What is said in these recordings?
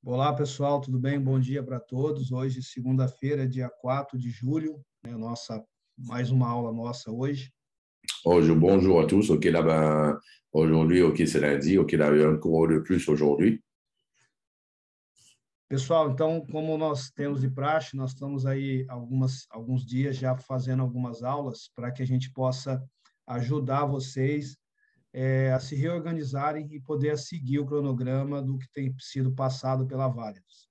Olá, pessoal, tudo bem? Bom dia para todos. Hoje, segunda-feira, dia 4 de julho, né, mais uma aula nossa hoje. Bonjour à tous. OK, là, ben, aujourd'hui, OK, c'est lundi. OK, là, il y a un cours de plus aujourd'hui. Pessoal, então, como nós temos de praxe, nós estamos aí alguns dias já fazendo algumas aulas para que a gente possa ajudar vocês a se reorganizarem e poder seguir o cronograma do que tem sido passado pela Valios.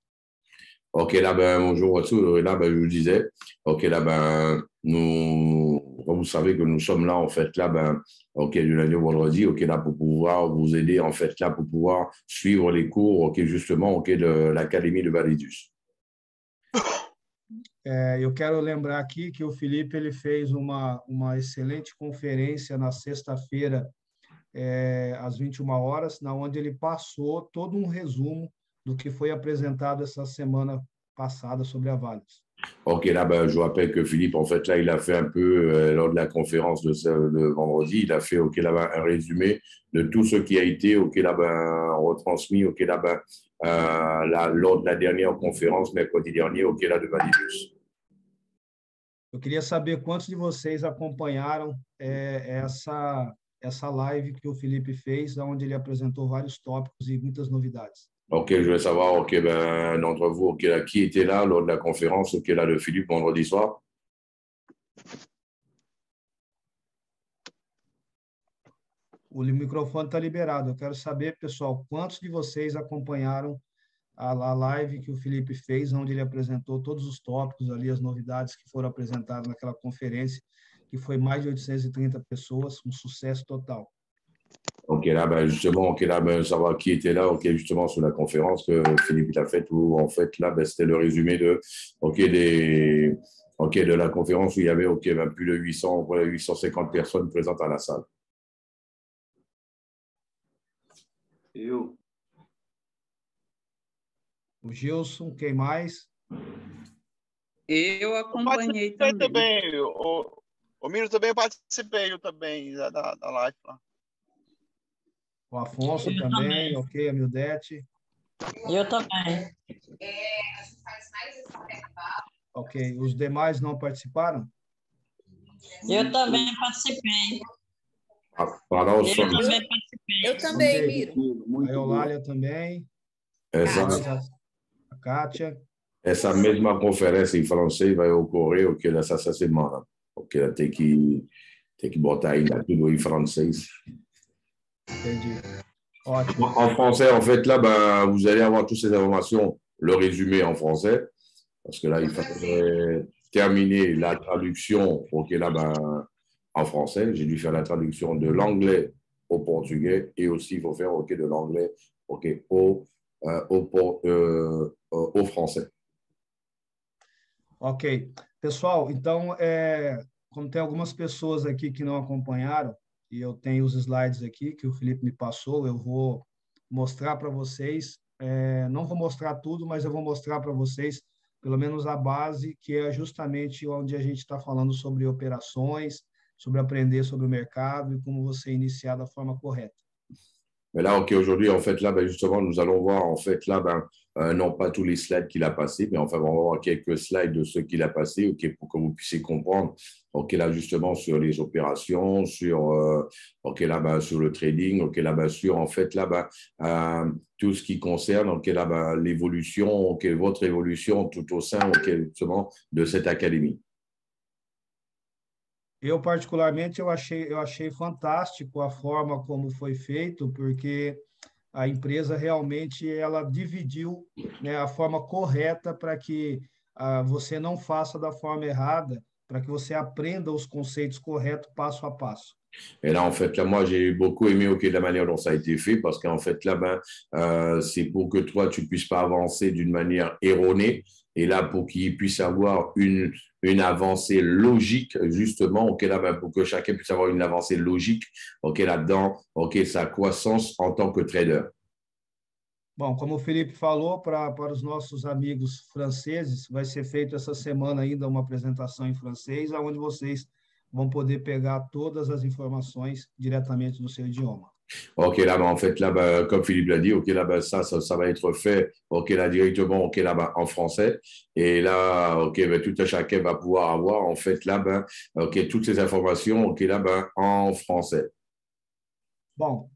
OK, là, ben, bonjour à tous. Là, ben, je vous disais, OK, là, ben, comme vous savez que nous sommes là, en fait, là, ben, OK, du lundi au vendredi, OK, là, pour pouvoir vous aider, en fait, là, pour pouvoir suivre les cours, OK, justement, OK, de l'Académie de Validus. Eu quero lembrar aqui que o Felipe ele fez uma excelente conferência na sexta-feira, às 21 horas, na onde ele passou todo um resumo do que foi apresentado essa semana passada sobre a Valios. OK, là, ben, je vous rappelle que Philippe, en fait, là, il a fait un peu, lors de la conférence de vendredi, il a fait, OK, là, ben, un résumé de tout ce qui a été, OK, là, ben, retransmis, OK, là, ben, lors de la dernière conférence, mercredi dernier, OK, là, de Validus. Eu queria saber quantos de vocês acompanharam essa live que o Felipe fez, onde ele apresentou vários tópicos e muitas novidades. OK, je voulais savoir, OK, ben, d'entre vous, OK, là, qui était là lors de la conférence, OK, là, de Philippe vendredi soir? O microfone está liberado. Eu quero saber, pessoal, quantos de vocês acompanharam a live que o Felipe fez, onde ele apresentou todos os tópicos ali, as novidades que foram apresentadas naquela conferência, que foi mais de 830 pessoas, um sucesso total. OK, là, ben, justement, OK, là, ben, savoir qui était là, OK, justement, sur la conférence que Philippe a faite, où, en fait, là, ben, c'était le résumé de, OK, de la conférence où il y avait, OK, ben, plus de 850 personnes présentes à la salle. O Gilson, quem mais? Eu acompanhei também. O Miro também eu participei também da live lá. O Afonso também, ok, a Mildete. Eu também. Ok, os demais não participaram? Eu também participei. Eu também, okay. Miro. A Eulália também. A Kátia. Essa mesma conferência em francês vai ocorrer, OK, essa semana. OK, tem que botar ainda tudo em francês. Entendi. Ótimo. En français, en fait, là, ben, vous allez avoir toutes ces informations, le résumé en français, parce que là, il faudrait terminer la traduction, OK, là, ben, en français. J'ai dû faire la traduction de l'anglais au portugais et aussi, il faut faire, OK, de l'anglais, OK, au français. Ok. Pessoal, então, como tem algumas pessoas aqui que não acompanharam, e eu tenho os slides aqui que o Felipe me passou, eu vou mostrar para vocês, não vou mostrar tudo, mas eu vou mostrar para vocês, pelo menos a base, que é justamente onde a gente está falando sobre operações, sobre aprender sobre o mercado e como você iniciar da forma correta. Mais là, OK, aujourd'hui, en fait, là, ben, justement, nous allons voir, en fait, là, ben, non pas tous les slides qu'il a passés, mais enfin, on va voir quelques slides de ceux qu'il a passés, OK, pour que vous puissiez comprendre, OK, là, justement, sur les opérations, sur, OK, là, ben, sur le trading, OK, là, ben, sur, en fait, là, ben, tout ce qui concerne, OK, là, ben, l'évolution, OK, votre évolution tout au sein, OK, justement, de cette académie. Eu, particularmente, eu achei fantástico a forma como foi feito, porque a empresa realmente ela dividiu, né, a forma correta para que você não faça da forma errada, para que você aprenda os conceitos corretos passo a passo. Et là, en fait, là, moi, j'ai beaucoup aimé, OK, la manière dont ça a été fait, parce qu'en fait, là, ben, c'est pour que toi, tu puisses pas avancer d'une manière erronée. Et là, pour qu'il puisse avoir une avancée logique, justement, OK, là, ben, pour que chacun puisse avoir une avancée logique, OK, là-dedans, OK, sa croissance en tant que trader. Bom, como o Felipe falou, para os nossos amigos franceses, vai ser feito essa semana ainda uma apresentação em francês, onde vocês vão poder pegar todas as informações diretamente no seu idioma. Ok, là, ben, en fait, là, ben, comme Philippe l'a dit, ok, là, ben, ça va être fait, ok, là, directement, ok, là, ben, en français. Et là, ok, ben, tout un chacun va pouvoir avoir, en fait, là, ben, ok, toutes ces informations, ok, là, ben, en français. Bom,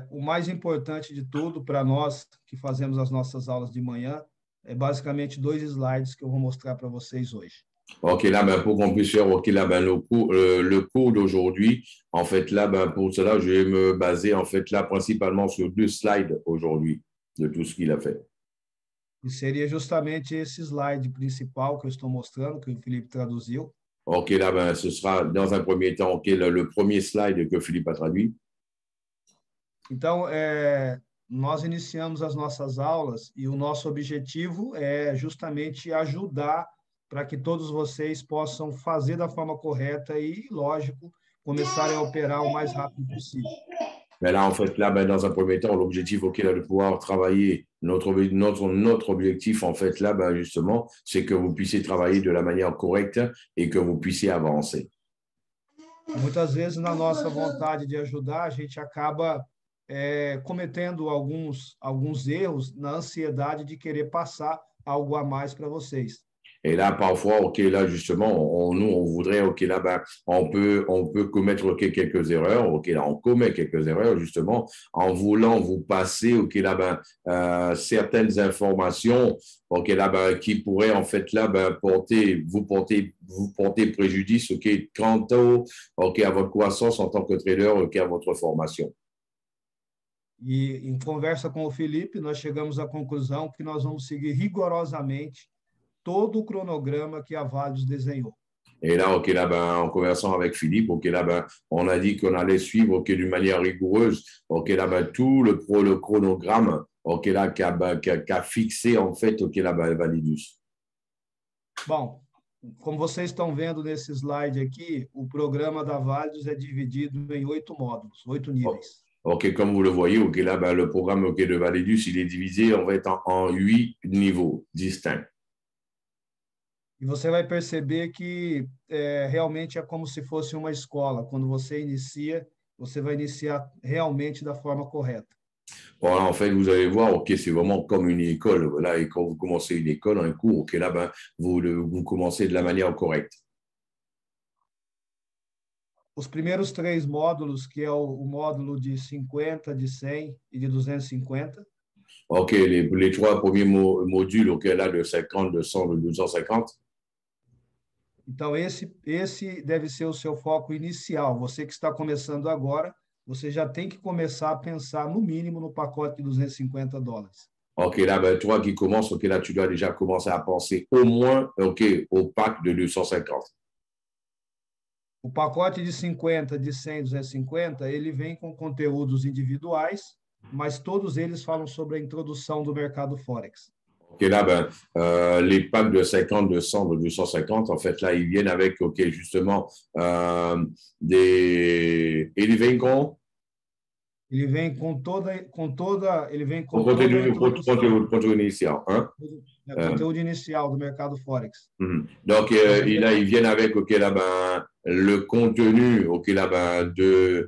o mais importante de tudo para nós que fazemos as nossas aulas de manhã é basicamente 2 slides que eu vou mostrar para vocês hoje. Ok, là, ben, pour qu'on puisse faire, ok, là, ben, le cours d'aujourd'hui, en fait, là, ben, pour cela, je vais me baser, en fait, là, principalement sur 2 slides aujourd'hui de tout ce qu'il a fait. E seria justamente esse slide principal que eu estou mostrando, que o Felipe traduziu. Ok, là, ben, ce sera dans un premier temps, ok, le premier slide que Philippe a traduit. Então, nós iniciamos as nossas aulas e o nosso objetivo é justamente ajudar para que todos vocês possam fazer da forma correta e, lógico, começarem a operar o mais rápido possível. Mais là, en fait, là, ben, dans un premier temps, l'objectif auquel là, de pouvoir travailler, notre objectif, en fait, là, ben, justement, c'est que vous puissiez travailler de la manière correcte et que vous puissiez avancer. Muitas vezes, na nossa vontade de ajudar, a gente acaba cometendo alguns erros na ansiedade de querer passar algo a mais para vocês. Et là, parfois, ok, là, justement, nous, on voudrait, ok, là, ben, on peut commettre, ok, quelques erreurs, ok, là, on commet quelques erreurs, justement, en voulant vous passer, ok, là, ben, certaines informations, ok, là, ben, qui pourraient, en fait, là, ben, vous porter préjudice, ok, quant ok, à votre croissance en tant que trader, ok, à votre formation. E em conversa com o Felipe, nós chegamos à conclusão que nós vamos seguir rigorosamente todo o cronograma que a Valios desenhou. Et là, ok, là, ben, en conversant avec Philippe, ok, là, ben, on a dit qu'on allait suivre, ok, d'une manière rigoureuse, ok, là, ben, tout le chronogramme, ok, là, qu'a fixé, en fait, ok, là, ben, Validus. Bom, como vocês estão vendo nesse slide aqui, o programa da Valios é dividido em 8 módulos, 8 níveis. Ok, comme vous le voyez, ok, là, ben, le programme, ok, de Validus, il est divisé, en fait, en 8 niveaux distincts. E você vai perceber que realmente é como se fosse uma escola. Quando você inicia, você vai iniciar realmente da forma correta. Voilà, en fait, vous allez voir, ok, c'est vraiment comme une école. Voilà, et quand vous commencez une école, un cours, ok, là, ben, vous commencez de la manière correcte. Os primeiros 3 módulos, que é o módulo de 50, de 100 e de 250. Ok, les 3 premiers modules, ok, là, de 50, de 100, de 250. Então, esse deve ser o seu foco inicial. Você que está começando agora, você já tem que começar a pensar, no mínimo, no pacote de $250. Ok, là, ben, toi qui commences, ok, là, tu dois déjà commencer à penser au moins, ok, au pack de 250. O pacote de 50, de 100, 250, ele vem com conteúdos individuais, mas todos eles falam sobre a introdução do mercado Forex. Ok, là, ben, les packs de 50, de 100, de 250, en fait, là, ils viennent avec, ok, justement, Eles vêm com? Ele vem ele vem com O conteúdo inicial, hein? Conteúdo inicial do mercado Forex. Donc, là, ils viennent avec, ok, là, ben, le contenu, ok, là, ben, de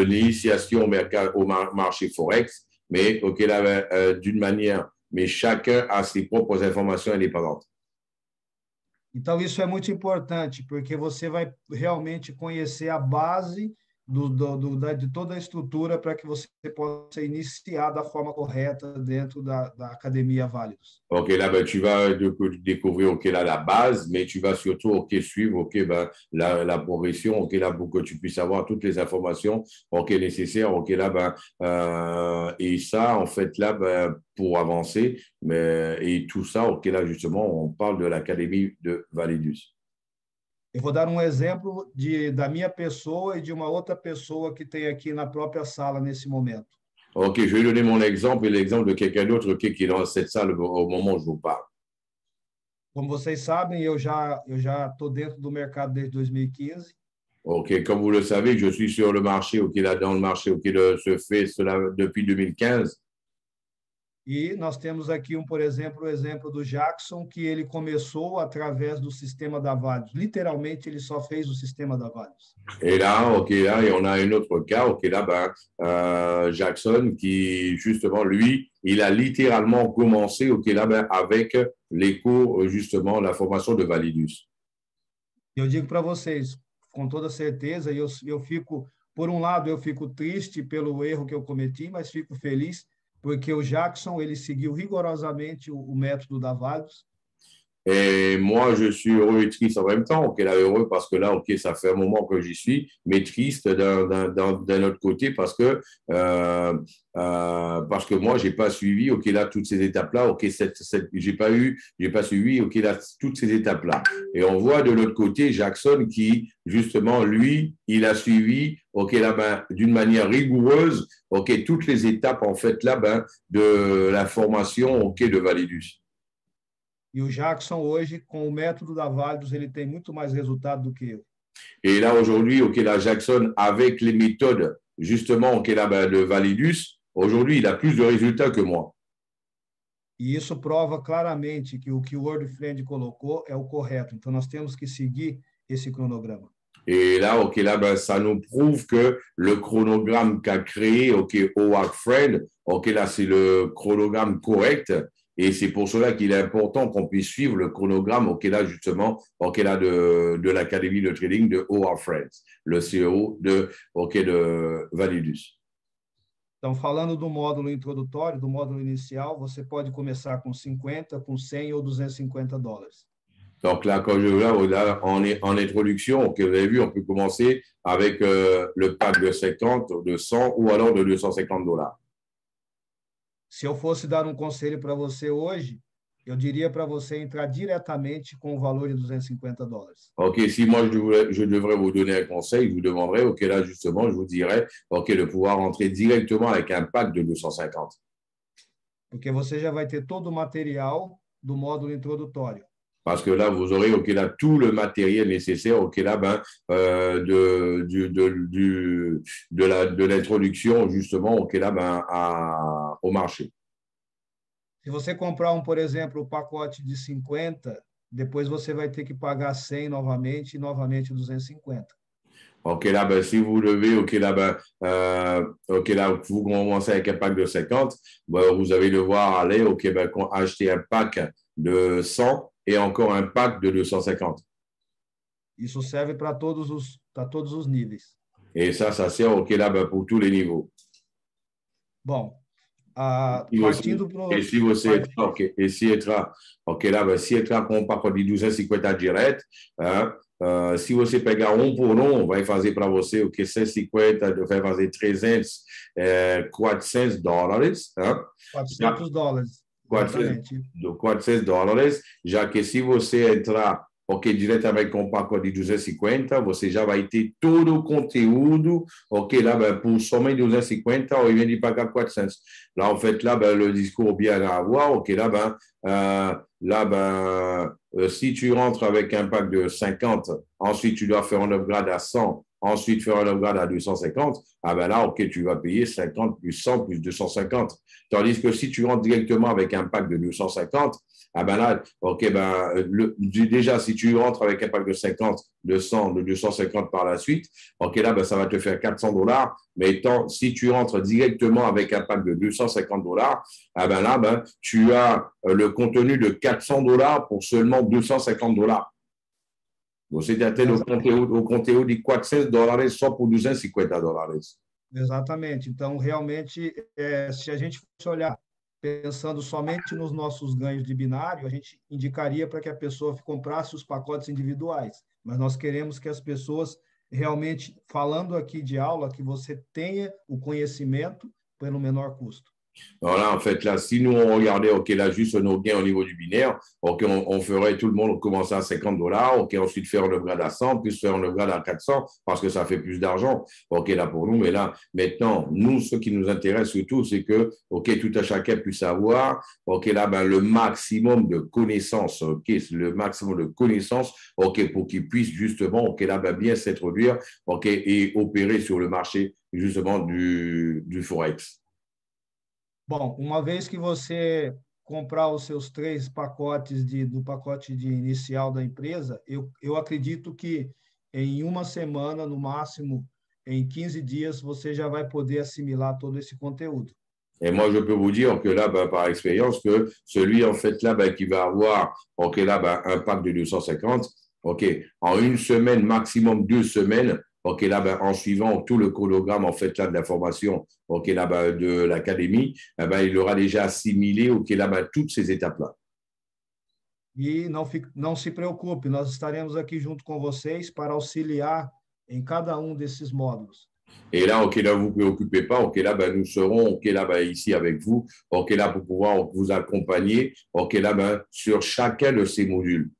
l'initiation au marché Forex, mais, ok, là, ben, d'une manière, mais chacun a ses propres informações indépendantes. Então, isso é muito importante, porque você vai realmente conhecer a base de toda a estrutura para que você possa iniciar da forma correta dentro da Academia Válidos. Ok, là, ben, tu vas découvrir, ok, là, la base, mais tu vas surtout, ok, suivre, ok, ben, la progression, ok, là, pour que tu puisses avoir toutes les informations, ok, nécessaires, ok, là, ben, et ça, en fait, là, ben, pour avancer, et tout ça, ok, là, justement, on parle de l'Académie de Validus. Eu vou dar um exemplo da minha pessoa e de uma outra pessoa que tem aqui na própria sala nesse momento. Ok, je vais donner mon exemple et l'exemple de quelqu'un d'autre qui est dans cette salle au moment où je vous parle. Como vocês sabem, eu já estou dentro do mercado desde 2015. Ok, comme vous le savez, je suis sur le marché, ok, là, dans le marché, ok, se fait cela depuis 2015. E nós temos aqui, por exemplo, o exemplo do Jackson, que ele começou através do sistema Davalios. Literalmente, ele só fez o sistema Davalios. Et là, OK, là, et on a un autre cas, OK, là, Jackson, qui, justement, lui, il a littéralement commencé, OK, là, avec les cours, justement, la formation de Validus. Eu digo para vocês, com toda certeza, e eu fico, por um lado, eu fico triste pelo erro que eu cometi, mas fico feliz porque o Jackson, ele seguiu rigorosamente o método Davalios. Et moi, je suis heureux et triste en même temps. OK, là, heureux parce que là, OK, ça fait un moment que j'y suis, mais triste d'un autre côté parce que moi, j'ai pas suivi, OK, là, toutes ces étapes-là. OK, j'ai pas suivi, OK, là, toutes ces étapes-là. Et on voit de l'autre côté Jackson qui, justement, lui, il a suivi, OK, là, d'une manière rigoureuse, OK, toutes les étapes, en fait, là, de la formation, OK, de Validus. E o Jackson, hoje, com o método Davalios, ele tem muito mais resultado do que eu. Et là, aujourd'hui, OK, là, Jackson, avec les méthodes, justement, OK, là, de Validus, aujourd'hui, il a plus de résultats que moi. E isso prova claramente que o World Friend colocou é o correto. Então, nós temos que seguir esse cronograma. Et là, OK, là, ça nous prouve que le chronogramme qu'a créé, OK, Howard Friend, OK, là, c'est le chronogramme correct. Et c'est pour cela qu'il est important qu'on puisse suivre le chronogramme, OK, là, justement, OK, là, de l'Académie de trading de Howard Friend, le CEO OK, de Validus. Então, falando do módulo introdutório, do módulo inicial, você pode começar com 50, com 100 ou 250 dólares. Donc là, quand je là, en introduction, OK, vous avez vu, on peut commencer avec le pack de 50, de 100 ou alors de 250 dollars. Se eu fosse dar um conselho para você hoje, eu diria para você entrar diretamente com o valor de 250 dólares. OK, si moi je devrais vous donner un conseil, je vous demanderais, OK, là justement, je vous dirais, OK, de pouvoir entrer directement avec un pack de 250. Porque você já vai ter todo o material do módulo introdutório. Parce que là, vous aurez, OK, là, tout le matériel nécessaire, OK, là, de l'introduction, justement, OK, là, au marché. Se você comprar por exemplo, o pacote de 50, depois você vai ter que pagar 100 novamente e novamente 250. OK, là, si vous devez, OK, là, OK, là, vous commencez avec un pack de 50, vous allez devoir aller, OK, acheter un pack de 100 et encore un pack de 250. Isso serve para todos os níveis. Et ça sert, OK, là, pour tous les niveaux. Bom, partindo para E se você entrar, OK, e se entrar, OK, lá, se entrar com um pacote de 250 direto, se você pegar por vai fazer para você o que 150, vai fazer 300, 400 dólares. 400 dólares. 400 dólares, já que se você entrar, OK, diretamente com o pacote de 250, você já vai ter todo o conteúdo, OK, là, pour somente 250, au lieu de pagar 400. Là, en fait, là, le discours bien à avoir, OK, si tu rentres avec un pack de 50, ensuite tu dois faire un upgrade à 100, ensuite faire un upgrade à 250, là, OK, tu vas payer 50 plus 100 plus 250. Tandis que si tu rentres directement avec un pack de 250, là, OK, déjà, si tu rentres avec un pack de 50, de 100, de 250 par la suite, OK, là, ça va te faire 400 dollars. Mais si tu rentres directement avec un pack de 250 dollars, là, tu as le contenu de 400 dollars pour seulement 250 dollars. Você já tem o conteúdo de 400 dólares só por 250 dólares. Exatamente. Então, realmente, se a gente fosse olhar pensando somente nos nossos ganhos de binário, a gente indicaria para que a pessoa comprasse os pacotes individuais. Mas nós queremos que as pessoas realmente, falando aqui de aula, que você tenha o conhecimento pelo menor custo. Alors là, en fait, là, si nous, on regardait, OK, là, juste nos gains au niveau du binaire, OK, on ferait tout le monde commencer à 50 dollars, OK, ensuite faire un upgrade à 100, puis faire un upgrade à 400, parce que ça fait plus d'argent, OK, là, pour nous. Mais là, maintenant, nous, ce qui nous intéresse surtout, c'est que, OK, tout à chacun puisse avoir, OK, là, le maximum de connaissances, OK, le maximum de connaissances, OK, pour qu'ils puissent justement, OK, là, bien s'introduire, OK, et opérer sur le marché, justement, du Forex. Bom, uma vez que você comprar os seus 3 pacotes do pacote de inicial da empresa, eu acredito que em uma semana, no máximo, em 15 dias, você já vai poder assimilar todo esse conteúdo. Et moi, je peux vous dire que là, ben, par expérience, que celui, en fait, là, ben, qui va avoir, OK, là, ben, un pack de 250, OK, en une semaine, maximum 2 semaines, OK, là, ben, en suivant tout le chronogramme, en fait, là, de la formation, OK, là, ben, de l'académie, eh ben, il aura déjà assimilé, OK, là, ben, toutes ces étapes-là. E não se preocupe, nós estaremos aqui junto com vocês para auxiliar em cada um desses módulos. Et là, OK, là, vous ne vous préoccupez pas. OK, là, ben, nous serons, OK, là, ben, ici avec vous. OK, là, pour pouvoir vous accompagner. OK, là, ben, sur chacun de ces modules.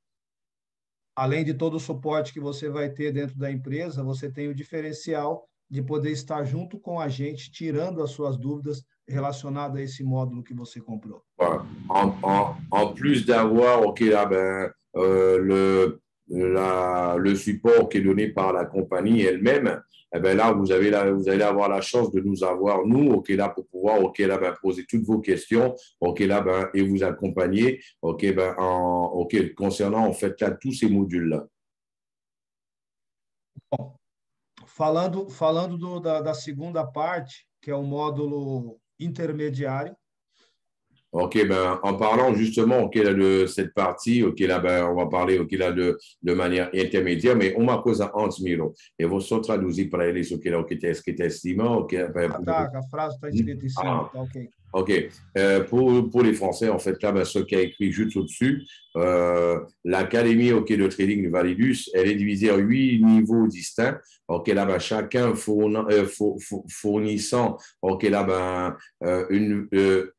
Além de todo o suporte que você vai ter dentro da empresa, você tem o diferencial de poder estar junto com a gente, tirando as suas dúvidas relacionadas a esse módulo que você comprou. Voilà. En plus d'avoir, OK, là, ben, le support qui est donné par la compagnie elle-même, eh ben là, vous allez avoir la chance de nous avoir, nous, OK, là, pour pouvoir, OK, là, ben, poser toutes vos questions, OK, là, ben, et vous accompagner, OK, ben, OK, concernant, en fait, là, tous ces modules-là. Bom, falando da segunda parte, que é o módulo intermediário, OK, ben, en parlant justement OK, là, de cette partie, OK, là, ben, on va parler OK, là, de manière intermédiaire, mais uma coisa antes, Miro. Eu vou só traduzir para eles o que está escrito em cima. OK, ben, a frase está escrita em cima, tá ok. OK. Pour les Français, en fait, là, ben, ce qui a écrit juste au-dessus, l'Académie OK, de trading de Validus, elle est divisée en 8 niveaux distincts. OK, là, ben, chacun fournissant OK, là, ben,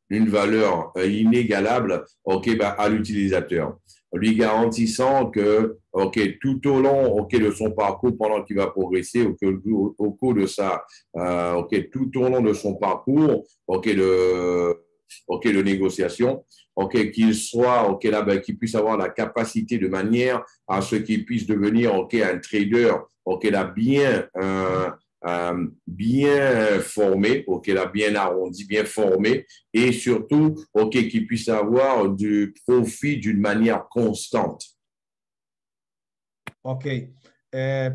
une valeur inégalable OK, ben, à l'utilisateur, lui garantissant que OK, tout au long OK, de son parcours, pendant qu'il va progresser, au cours de OK, tout au long de son parcours OK, de négociation, OK, qu'il soit OK, là, ben, qu'il puisse avoir la capacité de manière à ce qu'il puisse devenir OK, un trader OK, là, bien formé, OK, là, bien arrondi, bien formé, et surtout, OK, qu'il puisse avoir du profit d'une manière constante. Ok.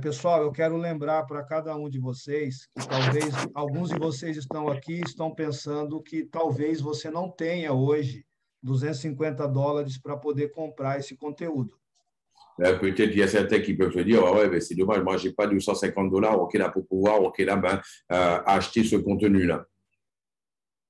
Pessoal, eu quero lembrar para cada um de vocês que talvez alguns de vocês estão aqui e estão pensando que talvez você não tenha hoje $250 para poder comprar esse conteúdo. Peut-être qu'il y a certains qui peuvent se dire, ouais, ben, c'est dommage, moi, je n'ai pas $250 OK, là, pour pouvoir OK, là, ben, acheter ce contenu-là.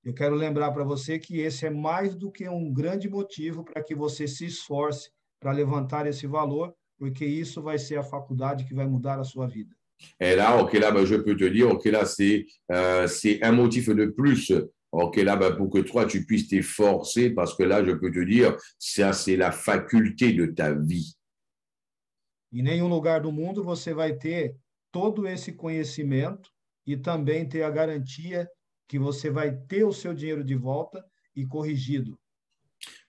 Eu quero lembrar para você que esse é mais do que um grande motivo para que você se esforce para levantar esse valor, porque isso vai ser a faculdade que vai mudar a sua vida. Et là, OK, là, ben, je peux te dire, OK, là, c'est un motif de plus. OK, là, ben, pour que toi, tu puisses t'efforcer, parce que là, je peux te dire, ça, c'est la faculté de ta vie. Em nenhum lugar do mundo você vai ter todo esse conhecimento e também ter a garantia que você vai ter o seu dinheiro de volta e corrigido.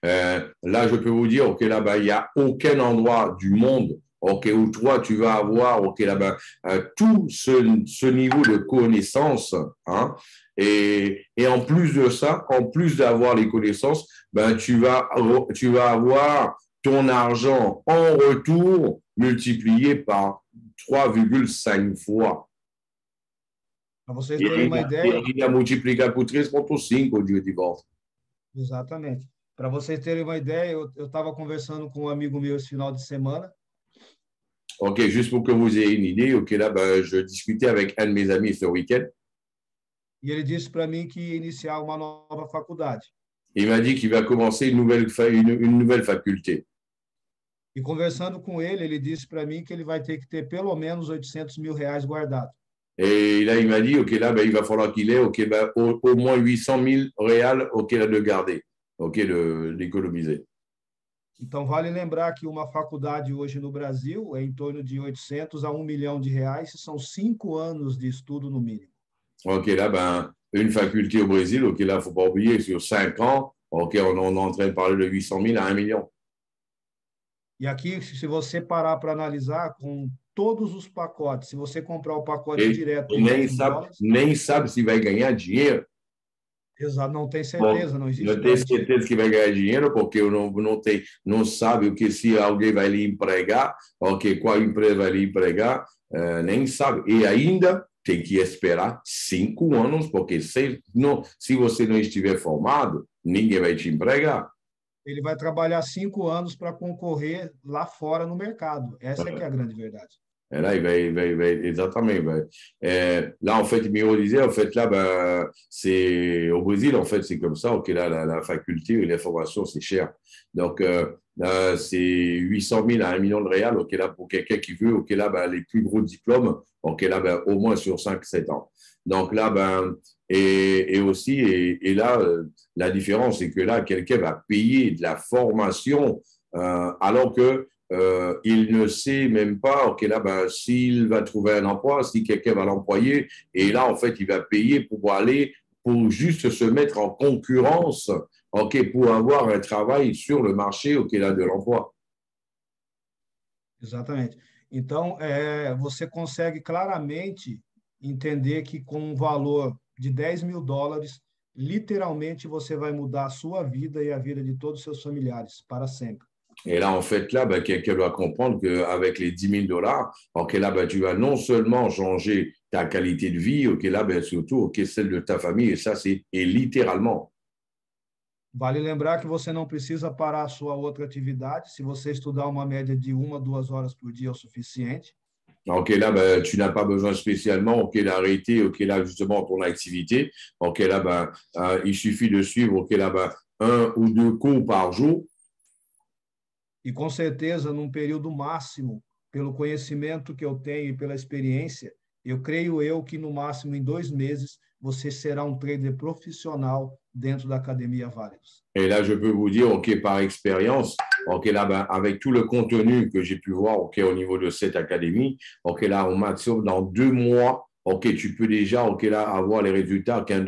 Là, je peux vous dire, OK, là, ben, il n'y a aucun endroit du monde OK, où toi, tu vas avoir OK, là, ben, tout ce niveau de connaissance. Hein, et en plus de ça, en plus d'avoir les connaissances, ben, tu vas avoir ton argent en retour multiplié par 3,5 fois. Para vocês terem uma ideia. Il a multiplié por 3,5 o dia de volta. Exatamente. Para vocês terem uma ideia, eu estava conversando com um amigo meu esse final de semana. OK, juste pour que vous ayez une idée, OK, là, ben, je discutais avec un de mes amis ce week-end. E ele disse para mim que ia iniciar uma nova faculdade. Il m'a dit qu'il va commencer une nouvelle faculté. E conversando com ele disse para mim que ele vai ter que ter pelo menos R$800 mil guardado. Et là, il m'a dit, OK, là, ben, il va falloir qu'il ait OK, ben, au moins 800 000 reais OK, là, de garder, OK, d'économiser. Então, vale lembrar que uma faculdade hoje no Brasil é em torno de 800 a 1 milhão de reais, são 5 anos de estudo no mínimo. OK, là, ben, une faculté au Brésil, OK, là, il ne faut pas oublier, sur 5 ans, OK, on est en train de parler de 800 000 à 1 million. E aqui, se você parar para analisar, com todos os pacotes, se você comprar o pacote direto... Nem sabe se vai ganhar dinheiro. Exato, não tem Bom, certeza, não existe não tem garantia. certeza que vai ganhar dinheiro, porque eu não sabe o que se alguém vai lhe empregar, ok, qual empresa vai lhe empregar, nem sabe. E ainda tem que esperar 5 anos, porque se você não estiver formado, ninguém vai te empregar. Ele vai trabalhar 5 anos para concorrer lá fora no mercado. Essa é que é a grande verdade. Et là, exactement. Là, en fait, Miro disait, en fait, là, ben, c'est au Brésil, en fait, c'est comme ça. Ok, là, la faculté et les formations, c'est cher. Donc, là, c'est 800 000 à 1 million de réal. Ok, là, pour quelqu'un qui veut, ok, là, ben, les plus gros diplômes, ok, là, ben, au moins sur 5, 7 ans. Donc là, ben, et aussi, et là, la différence, c'est que là, quelqu'un va payer de la formation alors que il ne sait même pas, ok, là, ben, s'il va trouver un emploi, si quelqu'un va l'employer, et là, en fait, il va payer pour aller, pour juste se mettre en concurrence, ok, pour avoir un travail sur le marché, ok, là, de l'emploi. Exatamente. Então, você consegue claramente entender que com um valor de $10.000, literalmente você vai mudar a sua vida e a vida de todos os seus familiares para sempre. Et là, en fait, là, ben, quelqu'un doit comprendre qu'avec les 10 000 dollars, ok, là, ben, tu vas non seulement changer ta qualité de vie, ok, là, ben, surtout, ok, celle de ta famille, et ça, c'est et littéralement. Vale lembrar que você não precisa parar a sua outra atividade. Se você estudar uma média de 1 a 2 horas por dia é o suficiente. Ok, là, ben, tu n'as pas besoin spécialement, ok, d'arrêter, ok, là, justement, ton activité. Ok, là, ben, il suffit de suivre, ok, là, ben, 1 ou 2 cours par jour. E com certeza, num período máximo, pelo conhecimento que eu tenho e pela experiência, eu creio que no máximo em 2 meses você será um trader profissional dentro da Academia Válidos. Et là, je peux vous dire, ok, par expérience, ok, là, ben, avec tout le contenu que j'ai pu voir, ok, au niveau de cette académie, ok, là, au maximum, dans 2 mois, ok, tu peux déjà, ok, là, avoir les résultats qu'un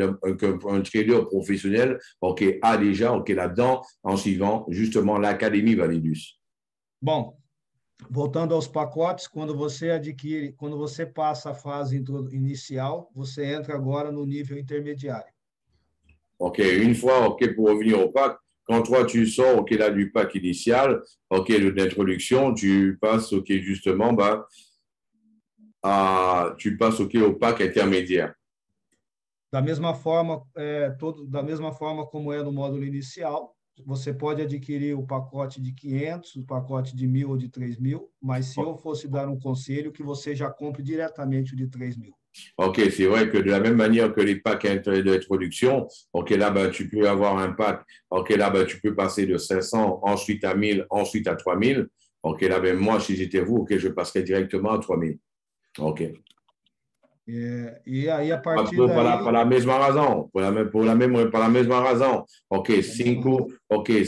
trader professionnel, ok, a déjà, ok, là-dedans, en suivant justement l'Académie Validus. Bom, voltando aos pacotes, quando você passa a fase inicial, você entra agora no nível intermediário. Ok, une fois, ok, pour revenir au pack, quand toi tu sors, ok, là, du pack initial, ok, d'introduction, tu passes, ok, justement, ben, tu passes, ok, au pack intermédiaire. Da mesma forma como é no módulo inicial, você pode adquirir o pacote de 500, o pacote de 1.000 ou de 3.000, mas se eu fosse dar um conselho, que você já compre diretamente o de 3.000. Ok, c'est vrai que de la même manière que les packs d'introduction, ok, là, ben, tu peux avoir un pack, ok, là, ben, tu peux passer de 500, ensuite à 1.000, ensuite à 3.000. Ok, là, ben, moi, si j'étais vous, ok, je passerais directement à 3.000. Ok. E aí, a partir Por daí... la mesma razão, por la mesma razão. Ok, 5, ok,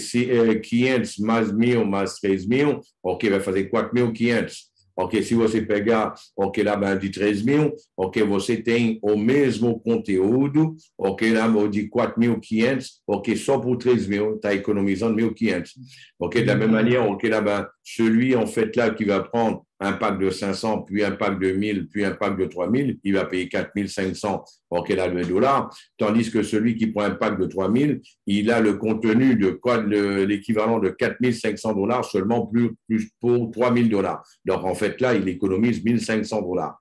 500 mais 1.000 mais 3.000, ok, vai fazer 4.500. Ok, se você pegar, ok, lá de 3.000, ok, você tem o mesmo conteúdo, ok, lá de 4.500, ok, só por 3.000, está économisant 1.500. Ok, de la même manière, ok, là, celui, en fait, là, qui va prendre un pack de 500, puis un pack de 1.000, puis un pack de 3.000, il va payer 4.500, ok, là, de dollars, tandis que celui qui prend un pack de 3.000, il a le contenu de l'équivalent de 4.500 dollars seulement plus pour 3.000 dollars. Donc, en fait, là, il économise 1.500 dollars.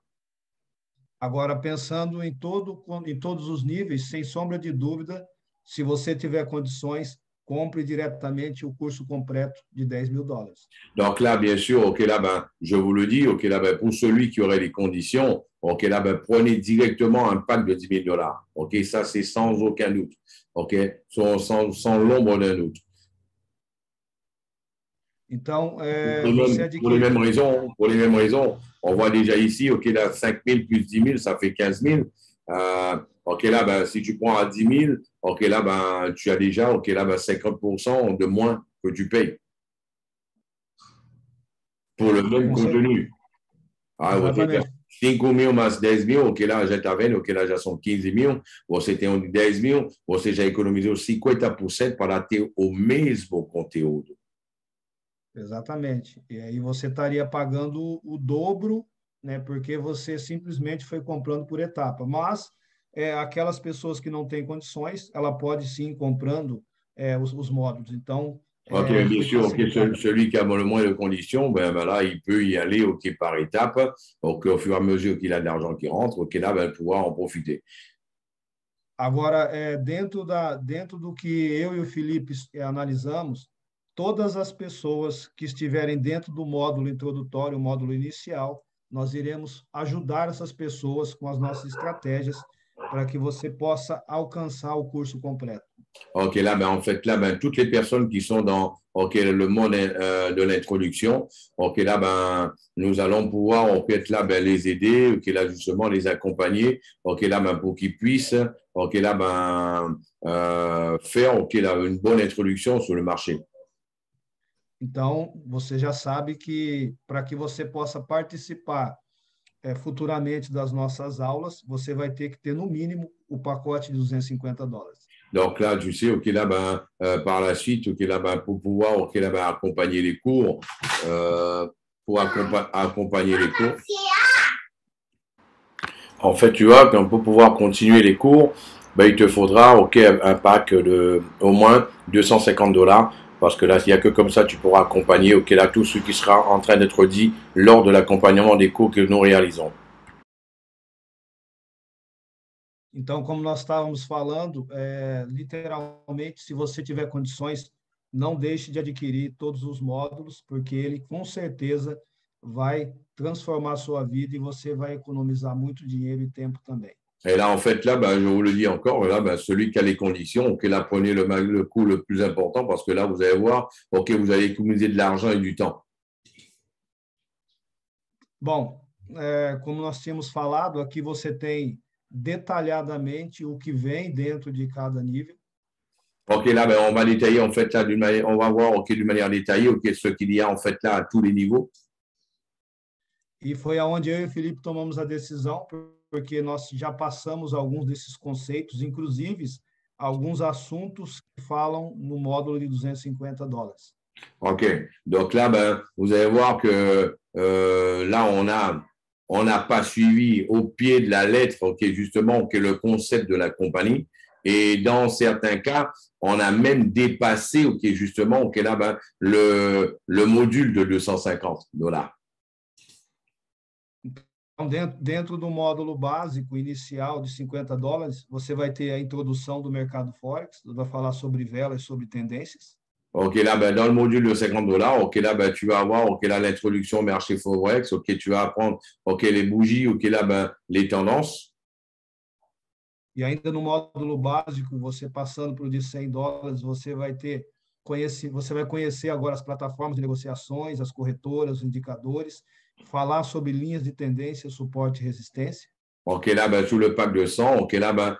Agora, pensando em todos os níveis, sem sombra de dúvida, se você tiver condições, compre diretamente o curso completo de $10.000. Donc là, bien sûr, ok, là, ben, je vous le dis, ok, là, ben, pour celui qui aurait les conditions, ok, là, ben, prenez directement un pack de 10 000 dollars. Ok, ça, c'est sans aucun doute. Ok, sans l'ombre d'un doute. Então, pour les mêmes raisons, on voit déjà ici, ok, là, 5 000 plus 10 000, ça fait 15 000. Ok, là, ben, si tu prends à 10 000, ok, là, ben, tu as déjà, ok, là, ben, 50% de moins que tu payes pour le même contenu. Ah, você tem 5.000 mais 10.000, ok, lá já está vendo, ok, lá já são 15.000, você tem um de 10.000, você já economizou 50% para ter o mesmo conteúdo. Exatamente. E aí você estaria pagando o dobro, né, porque você simplesmente foi comprando por etapa. Mas aquelas pessoas que não têm condições, ela pode sim comprando os módulos. Então, Ok, bien foi sûr, ok, facilitado. celui qui a le moins de conditions, ben là, il peut y aller ok, par étapes. Donc, au fur et à mesure qu'il a de l'argent qui rentre, ok, là, ben, pouvoir en profiter. Agora, dentro do que eu e o Felipe analisamos, todas as pessoas que estiverem dentro do módulo introdutório, o módulo inicial, nós iremos ajudar essas pessoas com as nossas estratégias para que você possa alcançar o curso completo. Ok, là, ben, en fait, là, ben, toutes les personnes qui sont dans ok, le monde de l'introduction, ok, là, ben, nous allons pouvoir, en fait, là, ben, les aider, ok, là, justement, les accompagner, ok, là, ben, pour qu'ils puissent, ok, là, ben, faire, ok, là, une bonne introduction sur le marché. Então, você já sabe que para que você possa participar futuramente das nossas aulas, você vai ter que ter, no mínimo, o pacote de $250. Donc là, tu sais, ok, là, ben, par la suite, ok, là, ben, pour pouvoir, ok, là, ben, accompagner les cours, pour accompagner les cours. En fait, tu vois, pour pouvoir continuer les cours, ben, il te faudra, ok, un pack de au moins $250, parce que là, il n'y a que comme ça, tu pourras accompagner, ok, là, tout ce qui sera en train d'être dit lors de l'accompagnement des cours que nous réalisons. Então, como nós estávamos falando, literalmente, se você tiver condições, não deixe de adquirir todos os módulos, porque ele com certeza vai transformar a sua vida e você vai economizar muito dinheiro e tempo também. Et là, en fait, là, ben, je vous le dis encore, là, ben, celui qui a les conditions, ok, là, prenez le coup le plus important, parce que là, vous allez voir, ok, vous allez économiser de l'argent et du temps. Bom, como nós tínhamos falado, aqui você tem detalhadamente o que vem dentro de cada nível. Ok, là, ben, on va détailler, en fait, là, on va voir, ok, d'une manière détaillée, ok, ce qu'il y a, en fait, là, à tous les niveaux. E foi aonde eu e o Felipe tomamos a decisão, porque nós já passamos alguns desses conceitos, inclusive alguns assuntos que falam no módulo de $250. Ok, donc là, ben, vous allez voir que là, on n'a pas suivi au pied de la lettre, ok, justement, ok, le concept de la compagnie. Et dans certains cas, on a même dépassé, ok, justement, ok, là, ben, le module de $250. Então, dentro do módulo básico inicial de $50, você vai ter a introdução do mercado Forex, vai falar sobre velas, sobre tendências. Ok, là, ben, dans le module de $50, ok, là, ben, tu vas avoir, ok, là, l'introduction au marché Forex, ok, tu vas apprendre, ok, les bougies, ok, là, ben, les tendances. E ainda no módulo básico, você passando para o de $100, você vai conhecer agora as plataformas de negociações, as corretoras, os indicadores, falar sobre linhas de tendência, suporte e resistência. Ok, là, ben, sous le pack de 100, ok, là, ben,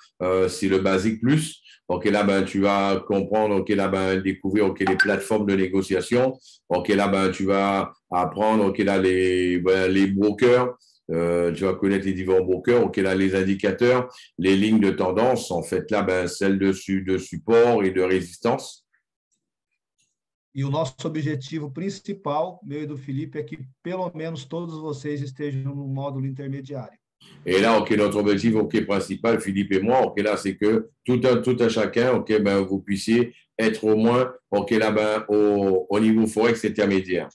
c'est le basique plus. Ok, là, ben, tu vas comprendre, ok, là, ben, découvrir, ok, les plateformes de négociation. Ok, là, ben, tu vas apprendre, ok, là, les brokers. Tu vas connaître les différents brokers, ok, là, les indicateurs, les lignes de tendance, en fait, là, ben, celles de support et de résistance. E o nosso objetivo principal, meu e do Felipe, é que pelo menos todos vocês estejam no módulo intermediário. Et là, ok, notre objectif, ok, principal, Philippe et moi, ok, là, c'est que tout un chacun, ok, ben, vous puissiez être au moins, ok, là, ben, au niveau Forex intermédiaire.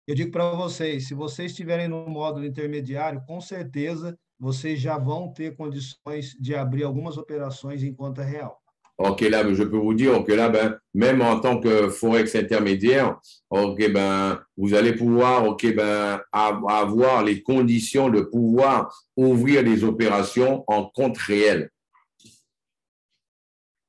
Eu digo para vocês, se vocês estiverem no módulo intermediário, com certeza vocês já vão ter condições de abrir algumas operações em conta real. Ok, là, je peux vous dire que là, ben, même en tant que Forex intermédiaire, ok, ben, vous allez pouvoir, ok, ben, avoir les conditions de pouvoir ouvrir des opérations en compte réel.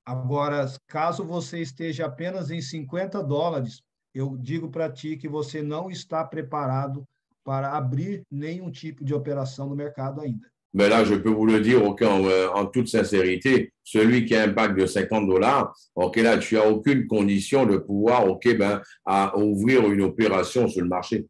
Agora, caso você esteja apenas em $50, eu digo para ti que você não está preparado para abrir nenhum tipo de operação no mercado ainda. Mais là, je peux vous le dire, ok, en toute sincérité, celui qui a un pack de $50, ok, là, tu n'as aucune condition de pouvoir, ok, ben, à ouvrir une opération sur le marché.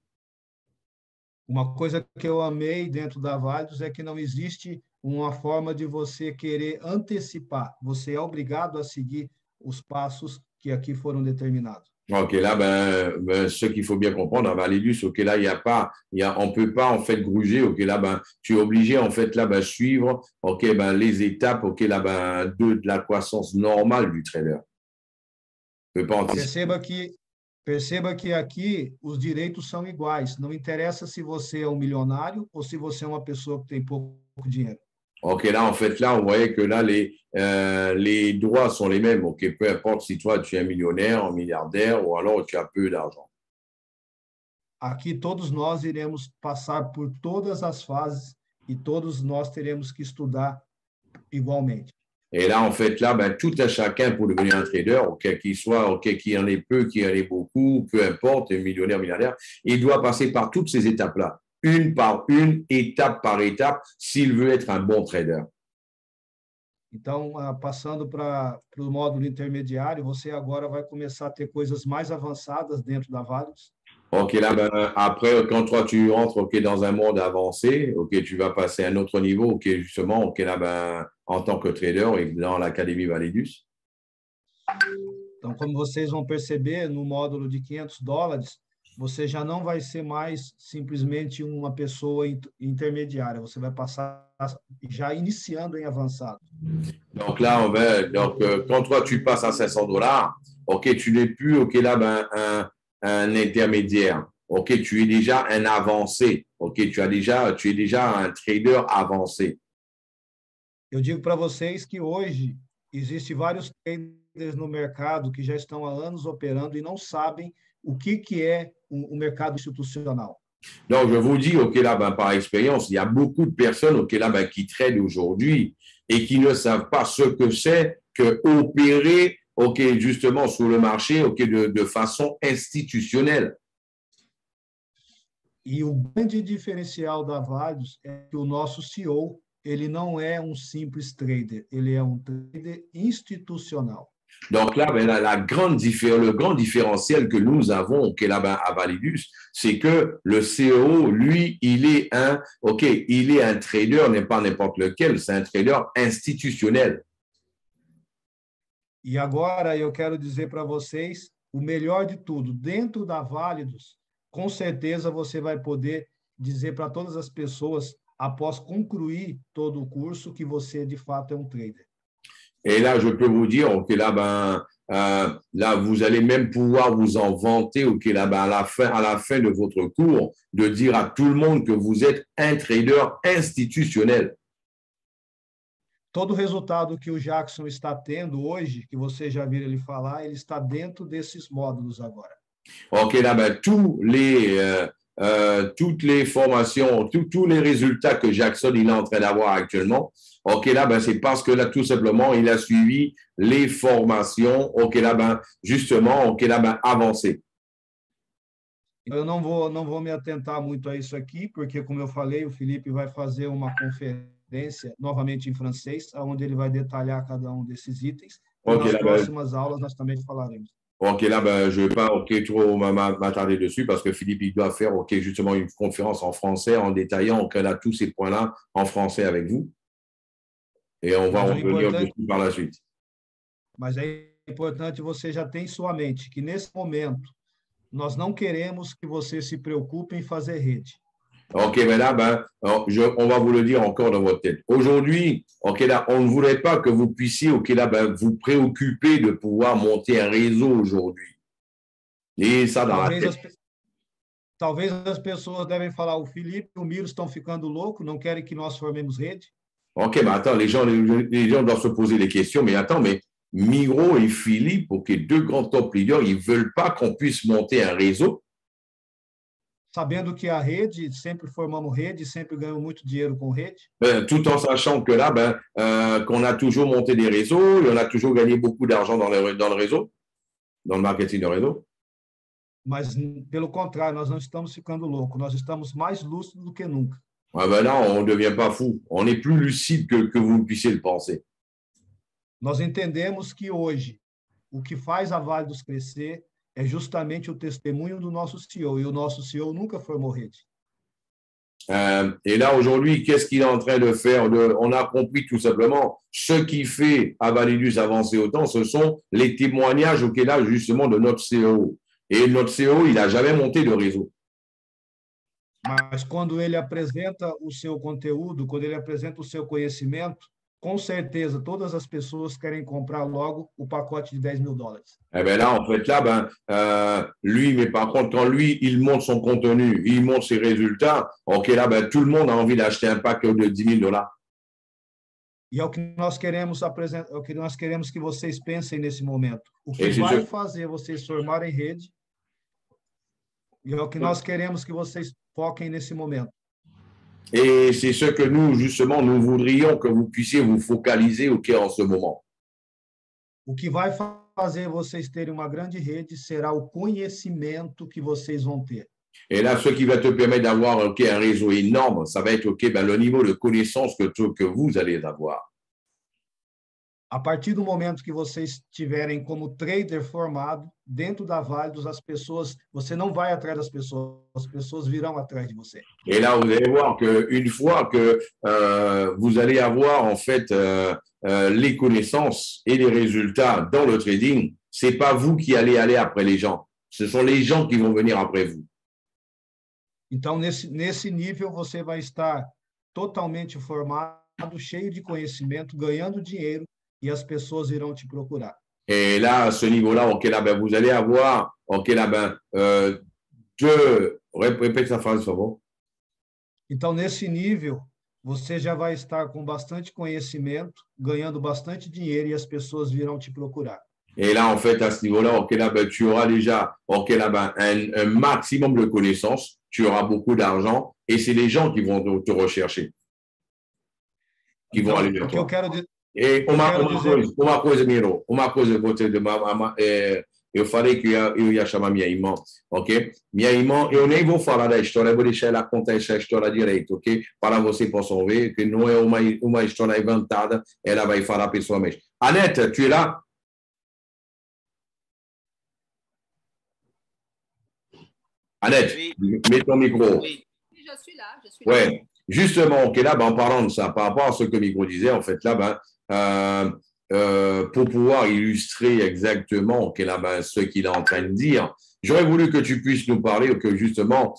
Uma coisa que eu amei dentro da Validos é que não existe uma forma de você querer antecipar. Você é obrigado a seguir os passos que aqui foram determinados. Ok, là, ce qu'il faut bien comprendre à Validus, ok, là, on peut pas, en fait, gruger, ok, là, tu es obligé, en fait, là, suivre, ok, les étapes, ok, là, de la croissance normale du trader. Tu peux pas anticiper. Perceba que aqui os direitos são iguais. Não interessa se você é um milionário ou se você é uma pessoa que tem pouco dinheiro. Ok, là, en fait, là, on voyait que là, les droits sont les mêmes. Ok, peu importe si toi, tu es un millionnaire, un milliardaire ou alors tu as peu d'argent. Aqui todos nós iremos passar por todas as fases e todos nós teremos que estudar igualmente. Et là, en fait, là, tout à chacun pour devenir un trader, ok, qu'il soit, ok, qu'il y en ait peu, qu'il y en ait beaucoup, peu importe, millionnaire, milliardaire, il doit passer par toutes ces étapes-là, une par une, étape par étape, s'il veut être un bon trader. Então, passando para o módulo intermediário, você agora vai começar a ter coisas mais avançadas dentro da Valios. Ok, là, après, quand toi, tu entres, ok, dans un monde avancé, ok, tu vas passer à un autre niveau, ok, justement, ok, là, en tant que trader et dans l'Académie Validus. Então, como vocês vão perceber, no módulo de $500, você já não vai ser mais simplesmente uma pessoa intermediária, você vai passar já iniciando em avançado. Donc là, quand toi, tu passes à $500, ok, tu n'es plus, ok, là, un intermédiaire. Ok, tu es déjà un avancé. Ok, tu es déjà un trader avancé. Eu digo para vocês que hoje existem vários traders no mercado que já estão há anos operando e não sabem o que é o mercado institucional. Donc, je vous dis, ok, là, par expérience, il y a beaucoup de personnes, ok, là, qui tradent aujourd'hui et qui ne savent pas ce que c'est que opérer, ok, justement, sur le marché, ok, de façon institutionnelle. E o grande diferencial da Valios é que o nosso CEO, ele não é um simples trader, ele é um trader institucional. Donc là, le grand différentiel que nous avons okay, là, à Validus, c'est que le CEO, lui, il est un trader, n'est pas n'importe lequel, c'est un trader institutionnel. E agora eu quero dizer para vocês o melhor de tudo. Dentro da Validus, com certeza você vai poder dizer para todas as pessoas, após concluir todo o curso, que você de fato é um trader. Et là, je peux vous dire, ok, là, là, vous allez même pouvoir vous en vanter, ok, là, à la fin de votre cours, de dire à tout le monde que vous êtes un trader institutionnel. Todo o resultado que o Jackson está tendo hoje, que você já viu ele falar, ele está dentro desses módulos agora. Ok, là, toutes les formations, tous les résultats que Jackson il est en train d'avoir actuellement, ok, là, c'est parce que là, tout simplement, il a suivi les formations, ok, là, justement, ok, là, avancées. Eu não vou me atentar muito a isso aqui, porque, como eu falei, o Felipe vai fazer uma conferência, novamente em francês, onde ele vai detalhar cada um desses itens. E Okay, nas là, próximas aulas nós também falaremos. Ok, là, je ne vais pas trop m'attarder dessus parce que Philippe, il doit faire justement une conférence en français en détaillant là, tous ces points-là en français avec vous. Et on va revenir dessus par la suite. Mas é importante você já ter em sua mente que, nesse momento, nós não queremos que você se preocupe em fazer rede. Ok, mais là, on va vous le dire encore dans votre tête. Aujourd'hui, ok, là, on ne voudrait pas que vous puissiez, ok, là, vous préoccuper de pouvoir monter un réseau aujourd'hui. Et ça dans la tête. Talvez as pessoas devem falar, o Felipe e o Miro estão ficando loucos, não querem que nós formemos rede. Ok, mais attends, les gens doivent se poser des questions, mais attends, mais Miro et Philippe, ok, deux grands top leaders, ils ne veulent pas qu'on puisse monter un réseau. Sabendo que a rede, sempre formamos rede, sempre ganhamos muito dinheiro com rede. Tout en sachant que là, qu'on a toujours monté des réseaux, et on a toujours gagné beaucoup d'argent dans le réseau, dans le marketing de réseau. Mas, pelo contrário, nós não estamos ficando loucos, nós estamos mais lúcidos do que nunca. Ah ben non, on ne devient pas fou. On est plus lucide que vous ne puissiez le penser. Nós entendemos que hoje, o que faz a Validus crescer é justamente o testemunho do nosso CEO, e o nosso CEO nunca formou rede. Et là, aujourd'hui, qu'est-ce qu'il est en train de faire? On a compris tout simplement, ce qui fait Avalidus avancer autant, ce sont les témoignages auxquels là, justement, de notre CEO. Et notre CEO, il n'a jamais monté de réseau. Mas quando ele apresenta o seu conteúdo, quando ele apresenta o seu conhecimento, com certeza todas as pessoas querem comprar logo o pacote de $10.000. Eh bien là, en fait, là, lui, mais par contre, quand lui, il montre son contenu, il montre ses résultats, ok, là, tout le monde a envie d'acheter un pack de $10.000. E é o que nós queremos apresentar, é o que nós queremos que vocês pensem nesse momento. O que vai fazer vocês formarem rede, e é o que nós queremos que vocês foquem nesse momento. Et c'est ce que nous, justement, nous voudrions que vous puissiez vous focaliser en ce moment. O que vai fazer vocês terem uma grande rede será o conhecimento que vocês vão ter. Et là, ce qui va te permettre d'avoir un réseau énorme, ça va être le niveau de connaissance que vous allez avoir. A partir do momento que vocês tiverem como trader formado, dentro da Válidos, as pessoas, você não vai atrás das pessoas, as pessoas virão atrás de você. Et là, vous allez voir qu'une fois que vous allez avoir en fait les connaissances et les résultats dans le trading, c'est pas vous qui allez aller après les gens, ce sont les gens qui vont venir après vous. Então, nesse nível, você vai estar totalmente formado, cheio de conhecimento, ganhando dinheiro, et as pessoas iront te procurar. Et là, à ce niveau-là, vous allez avoir, répète sa phrase, por favor. Então, nesse nível, você já vai estar com bastante conhecimento, ganhando bastante dinheiro e as pessoas virão te procurar. Et là, en fait, à ce niveau-là, tu auras déjà un maximum de connaissances, tu auras beaucoup d'argent et c'est les gens qui vão te rechercher, qui vão aller vers toi. E uma coisa, Miro, eu falei que eu ia chamar minha irmã, ok? Minha irmã, eu nem vou falar da história, eu vou deixar ela contar essa história direito, ok? Para vocês possam ver que não é uma história inventada, ela vai falar pessoalmente. Annette, tu es là? Annette, oui. Mets ton micro. Oui, je suis là. Ouais. Justement, ok, là, en parlant de ça, par rapport à ce que Micro disait, en fait, là, pour pouvoir illustrer exactement ok, là, ce qu'il est en train de dire, j'aurais voulu que tu puisses nous parler que justement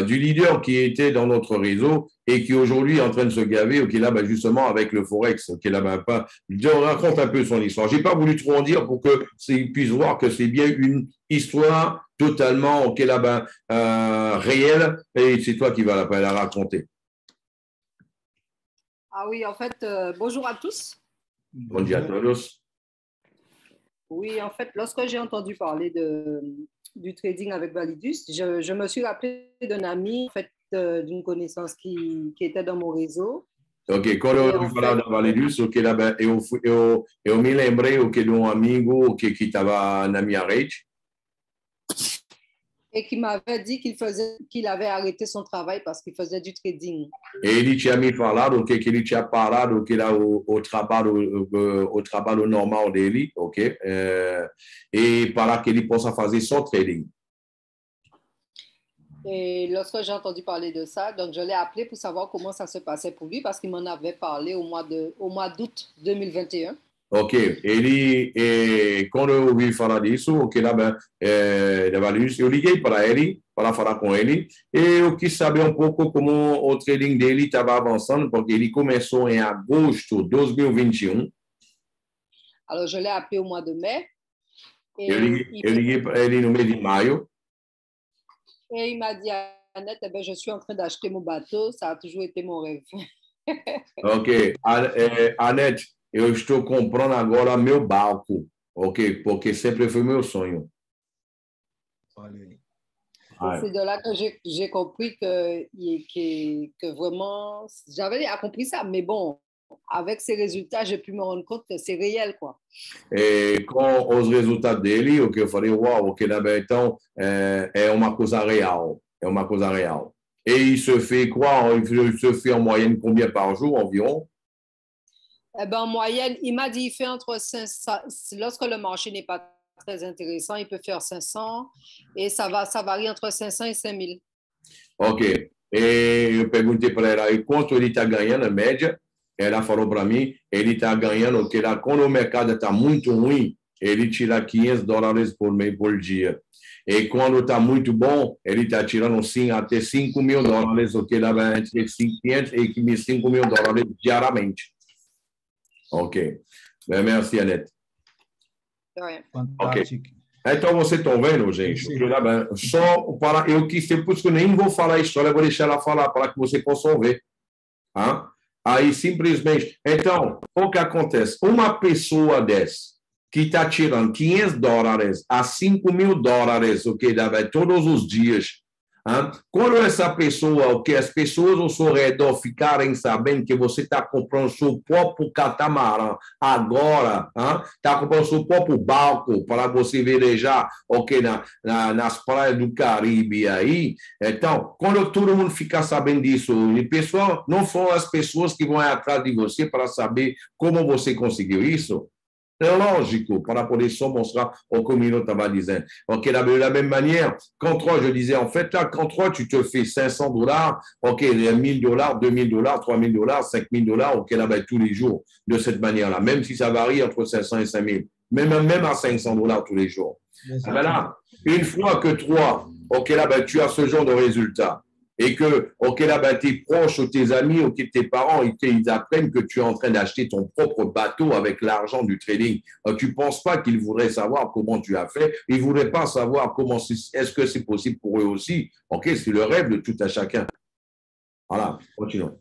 du leader qui était dans notre réseau et qui aujourd'hui est en train de se gaver, ok, là, justement avec le Forex, ok, là, raconte un peu son histoire. J'ai pas voulu trop en dire pour qu'ils puissent voir que c'est bien une histoire totalement, ok, là, réelle et c'est toi qui vas la raconter. Ah oui, en fait, bonjour à tous. Bonjour à tous. Oui, en fait, lorsque j'ai entendu parler du trading avec Validus, je me suis rappelé d'un ami, en fait, d'une connaissance qui était dans mon réseau. Ok, quando eu ouvi falar da Validus, ok, là, eu me lembrei ok, de amigo ok, qui estava na minha rede. Et qui m'avait dit qu'il avait arrêté son travail parce qu'il faisait du trading. E ele tinha me falado que ele tinha parado que era o trabalho normal dele, ok? E para que ele possa fazer só trading. Et lorsque j'ai entendu parler de ça, donc je l'ai appelé pour savoir comment ça se passait pour lui parce qu'il m'en avait parlé au mois d'août 2021. Ok, quando eu ouvi falar disso, ok, lá, eu liguei para ele, para falar com ele, e eu quis saber um pouco como o trading dele estava avançando, porque ele começou em agosto de 2021. Alors, je l'ai appelé au mois de mai. Eu liguei para ele no mês de maio. Et il m'a dit, Annette, eh ben, je suis en train d'acheter mon bateau, ça a toujours été mon rêve. Ok, Annette, eu estou comprando agora meu barco, ok? Porque sempre foi meu sonho. C'est de là que j'ai compris que vraiment, j'avais compris ça, mais bon, avec ces résultats, j'ai pu me rendre compte que c'est réel, quoi. E com os resultados dele, o que eu falei, uau, ok, então é uma coisa real, é uma coisa real. Et il se fait quoi? Il se fait en moyenne combien par jour environ? Eh ben, en moyenne, il m'a dit il fait entre 500, lorsque le marché n'est pas très intéressant, il peut faire 500 et ça varie entre 500 et 5000. Ok. E eu perguntei para ela, e quanto ele está ganhando, a média? Ela falou para mim, ele está ganhando, que lá, quando o mercado está muito ruim, ele tira $500 por dia. E quando está muito bom, ele está tirando sim, até $5.000, o que dá entre $500 e $5.000 diariamente. Ok. Merci, Annette. Fantástico. Ok. Então, vocês estão vendo, gente? Que lá, só para eu quis ter, por isso que eu nem vou falar a história, vou deixar ela falar para que vocês possam ver. Aí, simplesmente. Então, o que acontece? Uma pessoa dessa que está tirando $500 a $5.000, o que dá todos os dias. Quando essa pessoa, o que as pessoas ao seu redor ficarem sabendo que você está comprando seu próprio catamarã agora, está comprando seu próprio barco para você velejar, ok, nas praias do Caribe aí, então, quando todo mundo ficar sabendo disso, e pessoal, não são as pessoas que vão atrás de você para saber como você conseguiu isso. É lógico, para poder só mostrar au communauté estava dizendo. Ok, de la même manière, quand toi, je disais, en fait, là, quand toi, tu te fais $500, ok, $1,000, $2,000, $3,000, $5,000, ok, là, ben, tous les jours, de cette manière-là, même si ça varie entre 500 et 5,000, même à $500 tous les jours. Ben là, une fois que toi, ok, là, ben, tu as ce genre de résultat, et que, ok, là, ben, tes proches ou tes amis ou tes parents, ils apprennent que tu es en train d'acheter ton propre bateau avec l'argent du trading. Tu ne penses pas qu'ils voudraient savoir comment tu as fait. Ils ne voudraient pas savoir comment est-ce que c'est possible pour eux aussi. Ok, c'est le rêve de tout à chacun. Voilà, continuons.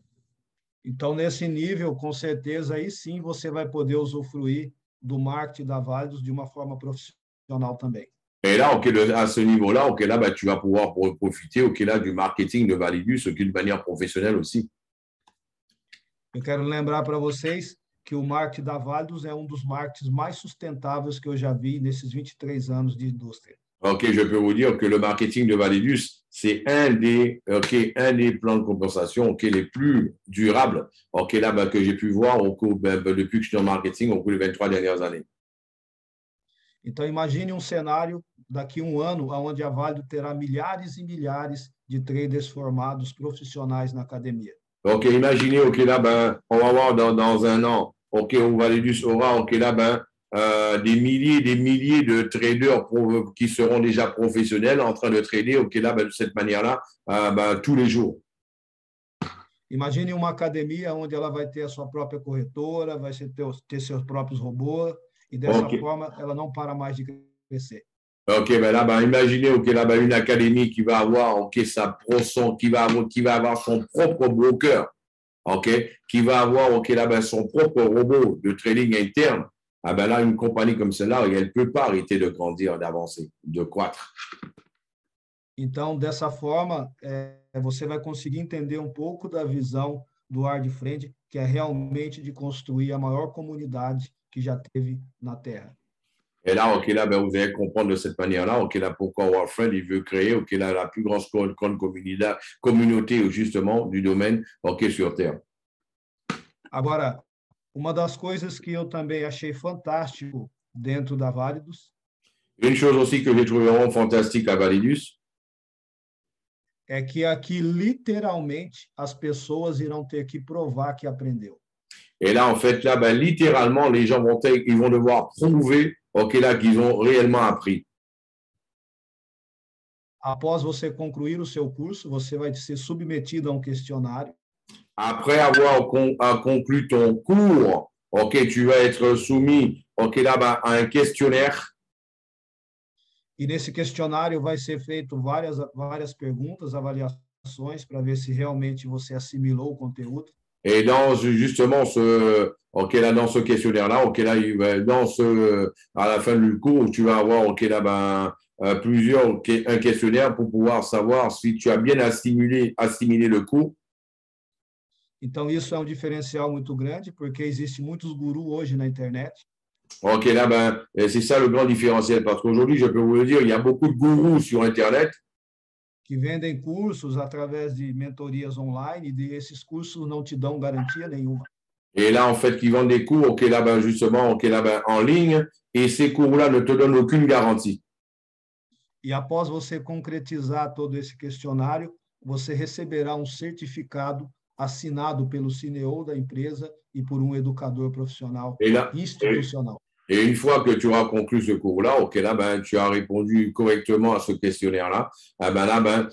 Então, nesse nível, com certeza, aí sim você vai poder usufruir do marketing da Válidos de uma forma profissional também. Et là, okay, à ce niveau-là, okay, là, bah, tu vas pouvoir profiter okay, là, du marketing de Validus d'une manière professionnelle aussi. Eu quero lembrar para vocês que o marketing da Válidos é dos marketings mais sustentáveis que eu já vi nesses 23 anos de indústria. Ok, je peux vous dire que le marketing de Validus, c'est un des plans de compensation les plus durables là, bah, que j'ai pu voir depuis que je suis en marketing au cours des 23 dernières années. Então, imagine cenário daqui ano, onde a Válido terá milhares e milhares de traders formados profissionais na academia. Ok, imaginez, ok, là, ben, on va voir dans un an, ok, où Validus aura, ok, là, ben, des milliers de traders qui seront déjà professionnels en train de trader, ok, là, ben, de cette manière-là, ben, tous les jours. Imagine uma academia onde ela vai ter a sua própria corretora, vai ter seus próprios robôs, et dessa forma, ela não para mais de crescer. Ok, ben là, ben, imaginez okay, là, ben, une académie qui va avoir, qui va avoir son propre broker, ok, qui va avoir, ok, là, ben, son propre robot de trading interne. Ah ben là, une compagnie comme celle-là, elle ne peut pas arrêter de grandir, d'avancer, de croître. Então, dessa forma, você vai conseguir entender pouco da visão do Hard Friend, que é realmente de construir a maior comunidade que já teve na Terra. Et là, ok, là, ben, vous allez comprendre de cette manière-là, ok, là, pourquoi Warfriend, il veut créer, ok, là, la plus grande communauté, justement, du domaine, ok, sur Terre. Agora, uma das coisas que eu também achei fantástico dentro da Válidos. Une chose aussi que j'ai trouvé vraiment fantastique à Validus. É que aqui, literalmente, as pessoas irão ter que provar que aprendeu. Et là, en fait, là, ben, littéralement, les gens ils vont devoir prouver ok, là, qu'ils ont réellement appris. Após você concluir o seu curso, você vai ser submetido a questionário. Après avoir conclu ton cours, ok, tu vas être soumis, ok, là, ben, à un questionnaire. E nesse questionário vai ser feito várias perguntas, avaliações para ver se realmente você assimilou o conteúdo. Et dans justement ok, là, dans ce questionnaire-là, ok, là, à la fin du cours, tu vas avoir, ok, là, ben, un questionnaire pour pouvoir savoir si tu as bien assimilé le cours. Então, isso é diferencial muito grande, porque existem muitos gurus hoje na internet. Ok, là, ben, c'est ça le grand différentiel, parce qu'aujourd'hui, je peux vous le dire, il y a beaucoup de gourous sur Internet. Que vendem cursos através de mentorias online, e esses cursos não te dão garantia nenhuma. Et là, en fait, qui vendent des cours, ok, là, ben, justement, ok, là, ben, en ligne, et ces cours-là ne te donnent aucune garantie. E após você concretizar todo esse questionário, você receberá um certificado assinado pelo CEO da empresa e por um educador profissional Et là, institucional. et une fois que tu auras conclu ce cours-là, ok, là, ben, tu as répondu correctement à ce questionnaire-là, ben, là, ben,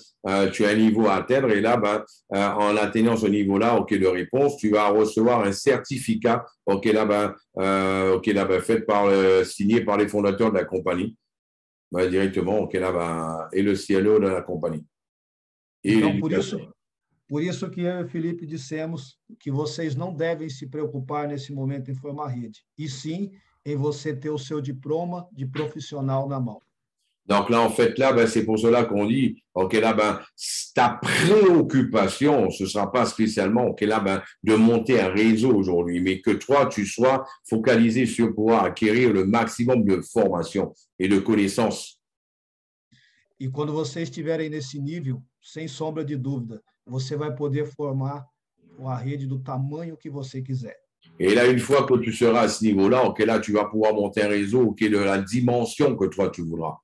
tu as un niveau à atteindre et là, ben, en atteignant ce niveau-là, ok, de réponse, tu vas recevoir un certificat, ok, là, ben, fait signé par les fondateurs de la compagnie, ben, directement, ok, là, ben, et le CLO de la compagnie. Et Então, por isso que eu e o Felipe dissemos que vocês não devem se preocupar nesse momento em formar rede, e sim em você ter o seu diploma de profissional na mão. Donc là, en fait, là, ben, c'est pour cela qu'on dit, ok, là, ben, ta préoccupation, ce ne sera pas spécialement, ok, là, ben, de monter un réseau aujourd'hui, mais que toi, tu sois focalisé sur pouvoir acquérir le maximum de formation et de connaissances. E quando vocês estiverem nesse nível, sem sombra de dúvida, você vai poder formar a rede do tamanho que você quiser. Et là, une fois que tu seras à ce niveau-là, ok, là, tu vas pouvoir monter un réseau, ok, de la dimension que toi, tu voudras.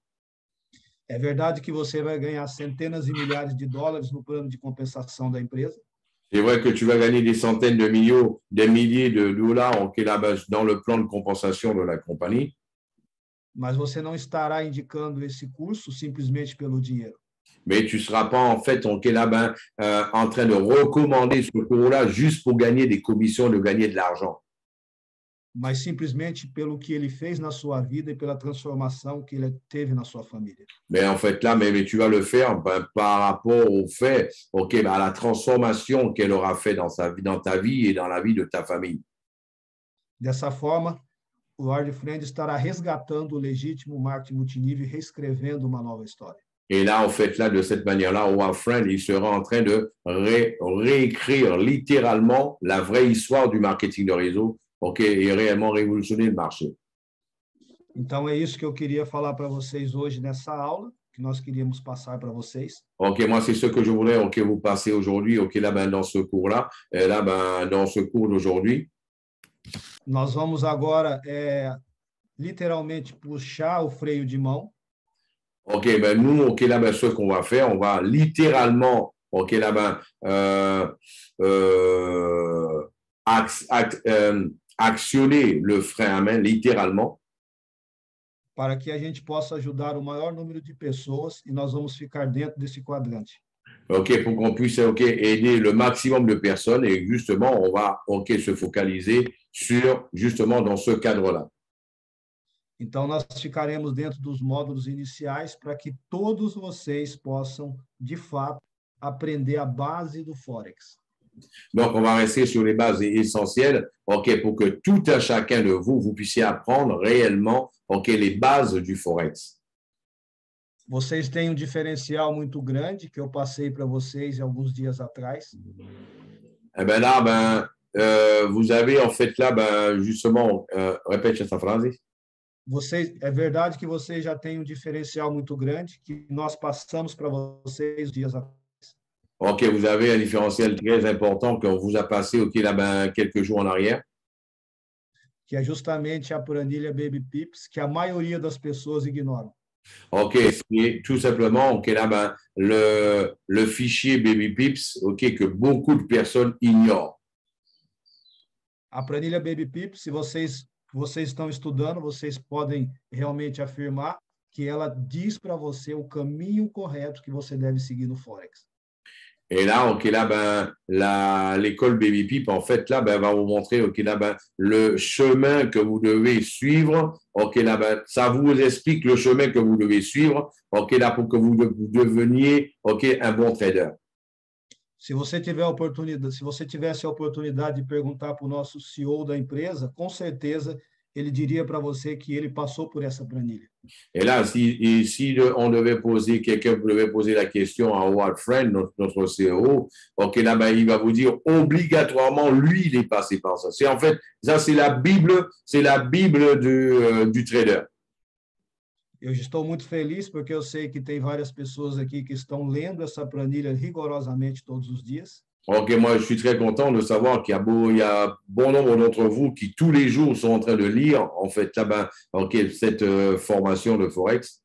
É verdade que você vai ganhar centenas e milhares de dólares no plano de compensação da empresa, C'est vrai que tu vas gagner des centaines de millions, des milliers de dollars, ok, là, ben, dans le plan de compensation de la compagnie. mas você não estará indicando esse curso simplesmente pelo dinheiro. Mais tu ne seras pas en fait là, ben, en train de recommander ce cours-là juste pour gagner des commissions, de gagner de l'argent. Mas simplesmente pelo que ele fez na sua vida e pela transformação que ele teve na sua família. Mais en fait là, mais tu vas le faire ben, par rapport au fait, ok, ben, à la transformation qu'elle aura fait dans sa vie, dans ta vie et dans la vie de ta famille. Dessa forma, o Lord Friend estará resgatando o legítimo marketing multinível e reescrevendo uma nova história. Et là, en fait, là, de cette manière-là, Howard Friend, il sera en train de réécrire littéralement la vraie histoire du marketing de réseau, ok, et réellement révolutionner le marché. Então, é isso que eu queria falar para vocês hoje nessa aula, que nós queríamos passar para vocês. Ok, moi, c'est ce que je voudrais ok, vous passer aujourd'hui, ok, là, ben, dans ce cours-là, et là, ben, dans ce cours d'aujourd'hui. Nós vamos agora, literalmente, puxar o freio de mão. Ok, ben nous, ok, là, ben, ce qu'on va faire, on va littéralement, ok, là, ben, actionner le frein à main, littéralement. Para que a gente possa ajudar o maior número de pessoas e nós vamos ficar dentro desse quadrante. Ok, pour qu'on puisse, ok, aider le maximum de personnes et justement, on va, ok, se focaliser sur, justement, dans ce cadre-là. Então, nós ficaremos dentro dos módulos iniciais para que todos vocês possam, de fato, aprender a base do Forex. Donc, on va rester sur les bases essentielles, ok, pour que tout un chacun de vous, vous puissiez apprendre réellement, ok, les bases du Forex. Vocês têm um diferencial muito grande que eu passei para vocês alguns dias atrás. Eh ben là, ben, vous avez en fait là, ben, justement, répète essa phrase. É verdade que vocês já têm um diferencial muito grande que nós passamos para vocês dias atrás. Ok, vous avez un différentiel très important qu'on vous a passé ok, là, ben, quelques jours en arrière. Que é justamente a planilha Baby Pips, que a maioria das pessoas ignoram. Ok, c'est tout simplement ok, là, ben, le fichier Baby Pips ok, que beaucoup de personnes ignorent. A planilha Baby Pips, se vocês estão estudando, vocês podem realmente afirmar que ela diz para você o caminho correto que você deve seguir no Forex. Et là, ok, là, ben, l'école Baby Pip, en fait, là, ben, va vous montrer, ok, là, ben, le chemin que vous devez suivre. Ok, là, ben, ça vous explique le chemin que vous devez suivre. Ok, là, pour que vous deveniez, ok, un bon trader. Se você tivesse a oportunidade de perguntar para o nosso CEO da empresa, com certeza ele diria para você que ele passou por essa planilha. Et là, si on devait poser, quelqu'un devait poser la question à Howard Friend, notre CEO, ok, là, ben, il va vous dire obligatoirement, lui, il est passé par ça. C'est en fait, ça, c'est la Bible du trader. Eu estou muito feliz porque eu sei que tem várias pessoas aqui que estão lendo essa planilha rigorosamente todos os dias. Ok, moi, je suis très content de savoir qu'il y a bon nombre d'entre vous qui, tous les jours, sont en train de lire, en fait, là, ben, okay, cette formation de Forex.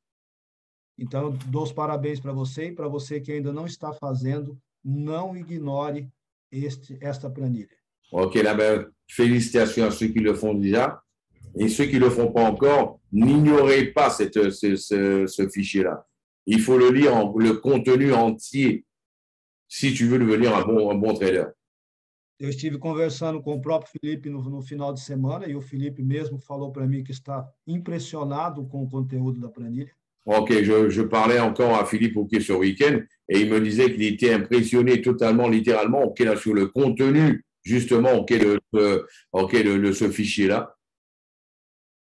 Então, eu dou os parabéns para você e para você que ainda não está fazendo, não ignore esta planilha. OK, là, ben, félicitations à ceux qui le font déjà. Et ceux qui ne le font pas encore, n'ignorez pas ce fichier-là. Il faut le lire, le contenu entier, si tu veux devenir un bon trader. Eu estive conversando com o próprio Felipe no final de semana e o Felipe mesmo falou para mim que está impressionado com o conteúdo da planilha. OK, je parlais encore à Philippe OK, ce week-end et il me disait qu'il était impressionné totalement, littéralement, OK, là, sur le contenu, justement, OK, de ce fichier-là.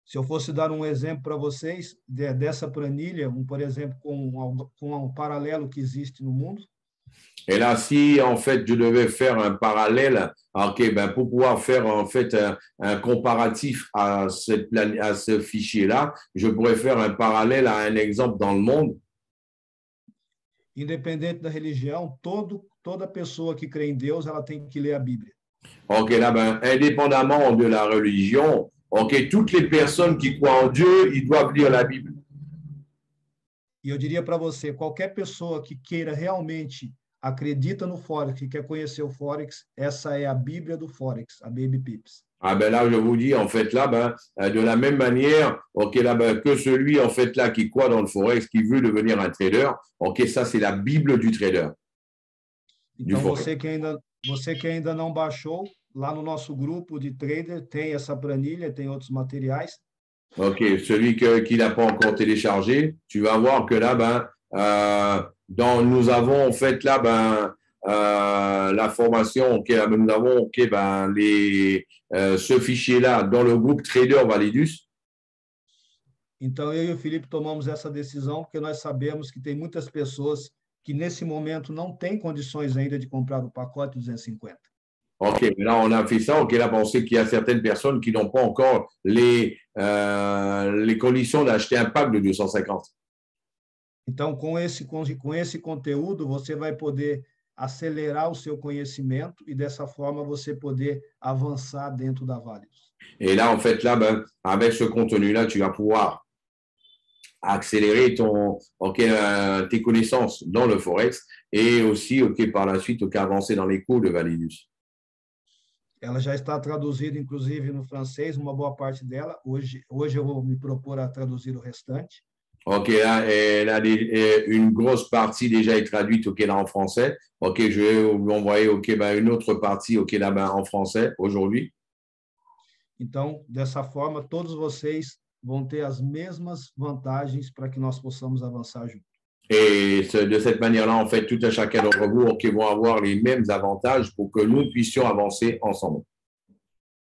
Se eu fosse dar um exemplo para vocês dessa planilha, por exemplo, com um paralelo que existe no mundo. Et là, si en fait je devais faire un parallèle, OK, ben, pour pouvoir faire en fait un comparatif à ce fichier-là, je pourrais faire un parallèle à un exemple dans le monde. Independente da religião, toda pessoa que crê em Deus, ela tem que ler a Bíblia. OK, là, ben, indépendamment de la religion, OK, toutes les personnes qui croient en Dieu, ils doivent lire la Bible. E eu diria para você, qualquer pessoa que queira realmente acredita no Forex, que quer conhecer o Forex, essa é a Bíblia do Forex, a Baby Pips. Ah ben là, je vous dis, en fait, là, ben, de la même manière, OK, là, ben, que celui, en fait, là, qui croit dans le Forex, qui veut devenir un trader, OK, ça, c'est la Bible du trader. Então, você que ainda não baixou, lá no nosso grupo de trader, tem essa planilha, tem outros materiais. OK, celui qui n'a pas encore téléchargé, tu vas voir que là, ben, nous avons en fait là, ben, la formation, OK, là, nous avons OK, ben, ce fichier-là dans le groupe Trader Validus. Então, eu e o Felipe tomamos essa decisão porque nós sabemos que tem muitas pessoas que nesse momento não têm condições ainda de comprar o pacote 250. OK, mais là, on a fait ça. OK, là, on sait qu'il y a certaines personnes qui n'ont pas encore les conditions d'acheter un pack de 250. Então, com esse conteúdo, você vai poder acelerar o seu conhecimento e, dessa forma, você poder avançar dentro da Validus. Et là, en fait, là, ben, avec ce contenu-là, tu vas pouvoir accélérer tes connaissances dans le Forex et aussi, OK, par la suite, OK, avancer dans les cours de Validus. Ela já está traduzida, inclusive, no francês, uma boa parte dela. Hoje eu vou me propor a traduzir o restante. OK, là, une grosse partie déjà est traduite, OK, là, en français. OK, je vais vous envoyer, OK, ben, une autre partie, OK, là, ben, en français aujourd'hui. Então, dessa forma, todos vocês vão ter as mesmas vantagens para que nós possamos avançar juntos. Et de cette manière-là, en fait, tout à chacun d'entre vous OK, vont avoir les mêmes avantages pour que nous puissions avancer ensemble.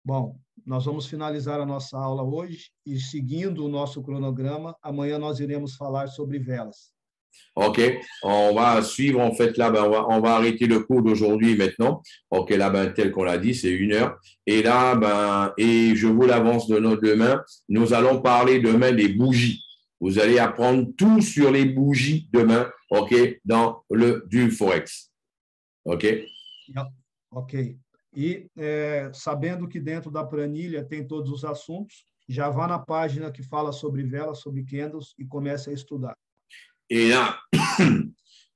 Bom, nós vamos finalizar a nossa aula hoje e, seguindo o nosso cronograma, amanhã nós iremos falar sobre velas. OK, on va suivre, en fait, là, ben, on va arrêter le cours d'aujourd'hui maintenant. OK, là, ben, tel qu'on l'a dit, c'est 1 heure. Et là, ben, et je vous l'avance de demain, nous allons parler demain des bougies. Vous allez apprendre tout sur les bougies demain, OK, dans du Forex. OK? OK. E sabendo que dentro da planilha tem todos os assuntos, já vá na página que fala sobre velas, sobre candles e comece a estudar. Et là,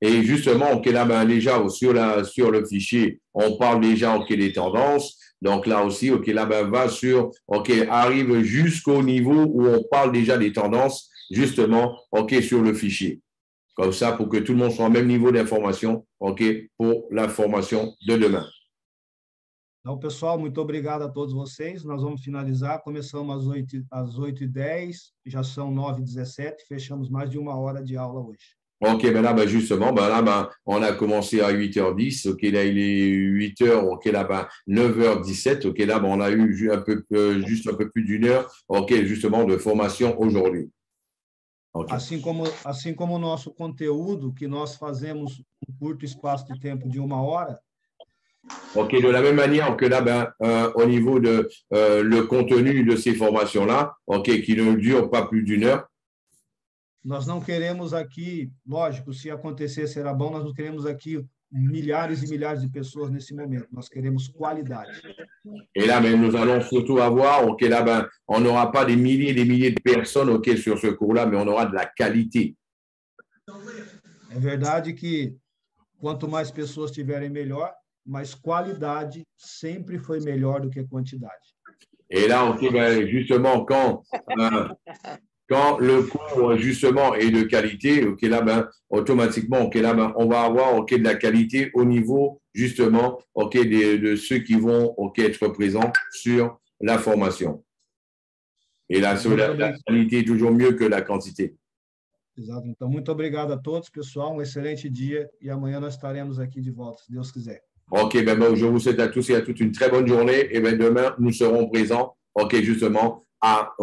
et justement, OK, là, ben, déjà, sur le fichier, on parle déjà, OK, des tendances. Donc là aussi, OK, là, ben, va sur, OK, arrive jusqu'au niveau où on parle déjà des tendances, justement, OK, sur le fichier. Comme ça, pour que tout le monde soit au même niveau d'information, OK, pour la formation de demain. Então, pessoal, muito obrigado a todos vocês. Nós vamos finalizar. Começamos às 8h10, já são 9h17, fechamos mais de 1 hora de aula hoje. OK, ben là, ben justement, ben là, ben, on a commencé à 8h10. OK, là, il est 8h. OK, là, ben, 9h17. OK, là, ben, on a eu juste un peu plus d'1 heure, OK, justement, de formation aujourd'hui. Okay. Assim como o nosso conteúdo, que nós fazemos um curto espaço de tempo de 1 hora. OK, de la même manière que là, ben, au niveau de le contenu de ces formations-là, OK, qui ne durent pas plus d'1 heure. Nós não queremos aqui, lógico, se acontecer será bom, nós não queremos aqui milhares e milhares de pessoas nesse momento, nós queremos qualidade. Et là, ben, nous allons surtout avoir, OK, là, ben, on n'aura pas des milliers et des milliers de personnes, OK, sur ce cours-là, mais on aura de la qualité. É verdade que quanto mais pessoas tiverem, melhor, mas qualidade sempre foi melhor do que quantidade. Et là, OK, ben, justement, quand le cours, justement, est de qualité, OK, là, ben, automatiquement, OK, là, ben, on va avoir, OK, de la qualité au niveau, justement, OK, de ceux qui vont, OK, être présents sur la formation. Et là, la qualité est toujours mieux que la quantité. Exato. Então, muito obrigado a todos, pessoal. Excelente dia et amanhã nós estaremos aqui de volta, se Deus quiser. OK, ben, je vous souhaite à tous et à toutes une très bonne journée. Et ben, demain, nous serons présents, OK, justement, à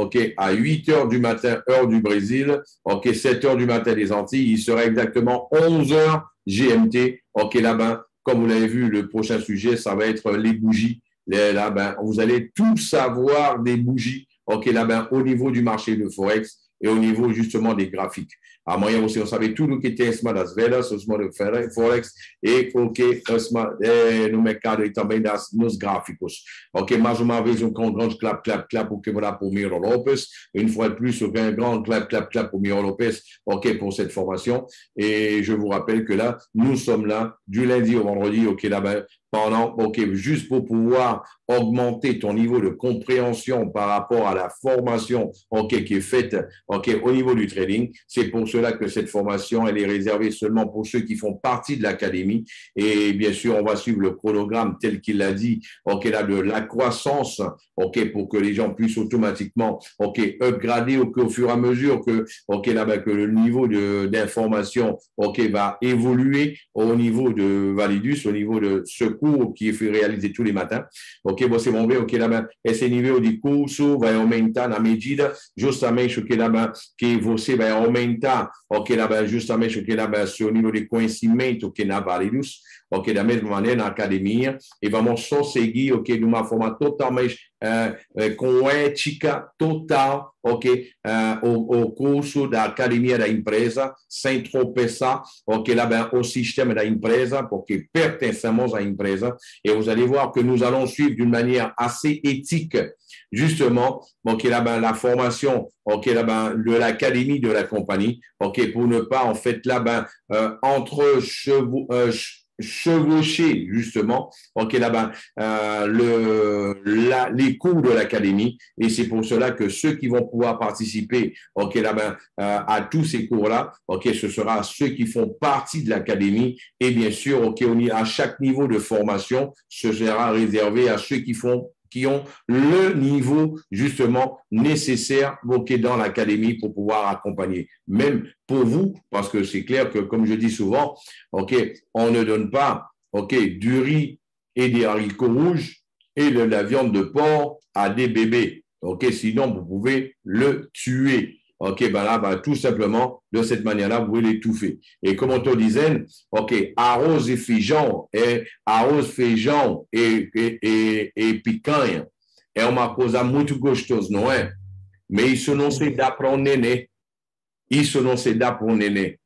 8 heures du matin, heure du Brésil, OK, 7 heures du matin des Antilles. Il sera exactement 11 heures GMT. OK, là-bas, comme vous l'avez vu, le prochain sujet, ça va être les bougies. Là, ben, vous allez tout savoir des bougies, OK, là-bas, au niveau du marché de Forex et au niveau, justement, des graphiques. Amanhã você vai saber tudo o que tem acima das velas, acima do Forex e o que acima no mercado e também nos gráficos. OK, mais uma vez, um grande clap pour Miro Lopes. Une fois de plus, un grand clap pour Miro Lopes, OK, pour cette formation. Et je vous rappelle que là, nous sommes là du lundi au vendredi, OK, là-bas, juste pour pouvoir augmenter ton niveau de compréhension par rapport à la formation, OK, qui est faite, OK, au niveau du trading. C'est pour cela que cette formation, elle est réservée seulement pour ceux qui font partie de l'académie. Et bien sûr, on va suivre le chronogramme tel qu'il l'a dit, OK, là, de la croissance, OK, pour que les gens puissent automatiquement, OK, upgrader au fur et à mesure que, OK, là, que le niveau d'information, OK, va évoluer au niveau de Validus, au niveau de ce cours qui est réalisé tous les matins. OK, você vão ver, OK, lá, esse nível de curso vai aumentar na medida justamente o que lá, que você vai aumentar, OK, lá, justamente o que lá, seu nível de conhecimento que na Validus, OK, da mesma maneira na academia, e vamos só seguir, OK, de uma forma totalmente com ética total, OK, o curso da academia da empresa, sem tropeçar, OK, là, ben, au système da empresa, porque pertencemos à empresa, et vous allez voir que nous allons suivre d'une manière assez éthique, justement, OK, là, ben, la formation, OK, là, ben, de l'académie de la compagnie, OK, pour ne pas, en fait, là, ben, chevaucher justement, OK, là-bas, les cours de l'académie, et c'est pour cela que ceux qui vont pouvoir participer, OK, là-bas, à tous ces cours-là, OK, ce sera ceux qui font partie de l'académie, et bien sûr, OK, à chaque niveau de formation, ce sera réservé à ceux qui ont le niveau justement nécessaire dans l'académie pour pouvoir accompagner. Même pour vous, parce que c'est clair que, comme je dis souvent, OK, on ne donne pas, OK, du riz et des haricots rouges et de la viande de porc à des bébés. OK, sinon, vous pouvez le tuer. OK, ben là, ben, tout simplement, de cette manière-là, vous pouvez l'étouffer. Et comme on te disait, OK, arroz et feijão e picanha é uma coisa muito gostosa, não é? Mas isso não se dá para um nenê. Isso não se dá para um nenê.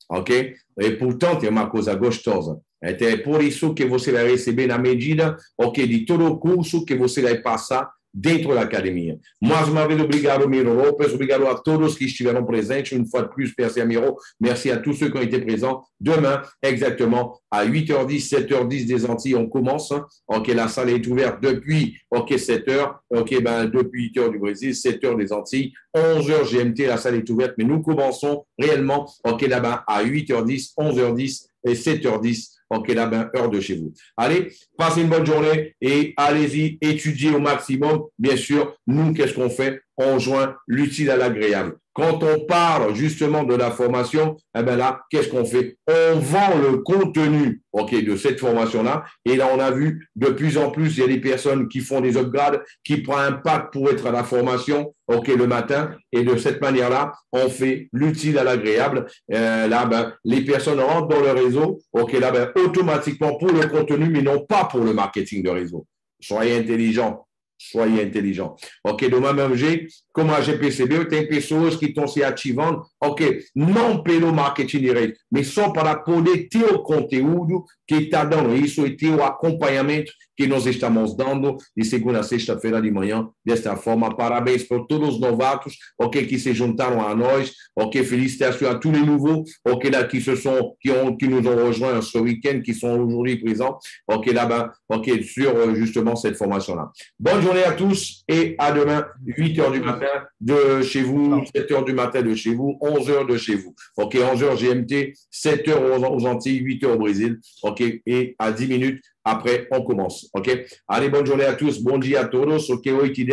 OK? E, portanto, é uma coisa gostosa. É por isso que você vai receber na medida, OK, de todo o curso que você vai passar dentro da academia. Mais uma vez, obrigado, Miro Lopes, obrigado a todos qui estiveram presentes. Une fois de plus, merci à Miro, merci à tous ceux qui ont été présents. Demain, exactement, à 8h10, 7h10 des Antilles, on commence. OK, la salle est ouverte depuis, OK, 7h. OK, ben, depuis 8h du Brésil, 7h des Antilles, 11h GMT, la salle est ouverte. Mais nous commençons réellement, OK, là-bas, à 8h10, 11h10 et 7h10. OK, là-bas, heure de chez vous. Allez, passez une bonne journée et allez-y, étudiez au maximum. Bien sûr, nous, qu'est-ce qu'on fait? On joint l'utile à l'agréable. Quand on parle justement de la formation, eh bien là, qu'est-ce qu'on fait? On vend le contenu, OK, de cette formation-là. Et là, on a vu de plus en plus, il y a des personnes qui font des upgrades, qui prennent un pack pour être à la formation, OK, le matin. Et de cette manière-là, on fait l'utile à l'agréable. Là, ben, les personnes rentrent dans le réseau, OK, là, ben, automatiquement pour le contenu, mais non pas pour le marketing de réseau. Soyez intelligents. Soyez intelligents. OK, do mesmo jeito, como a gente percebeu, tem pessoas que estão se ativando, OK, não pelo marketing direto, mas só para poder ter o conteúdo que está dando isso e ter o acompanhamento que nós estamos dando de segunda a sexta-feira de manhã, desta forma. Parabéns por todos os novatos, ok, que se juntaram a nós, ok, félicitations à tous les nouveaux, ok, là, qui nous ont rejoints ce week-end, qui sont aujourd'hui présents, ok, là-bas, ok, sur justement cette formation-là. Bonne journée à tous et à demain, 8h du matin de chez vous, 7h du matin de chez vous, 11h de chez vous, ok, 11h GMT, 7h aux Antilles, 8h au Brésil, ok, et à 10 minutes après, on commence, ok? Allez, bonne journée à tous, bom dia a todos, ok? 8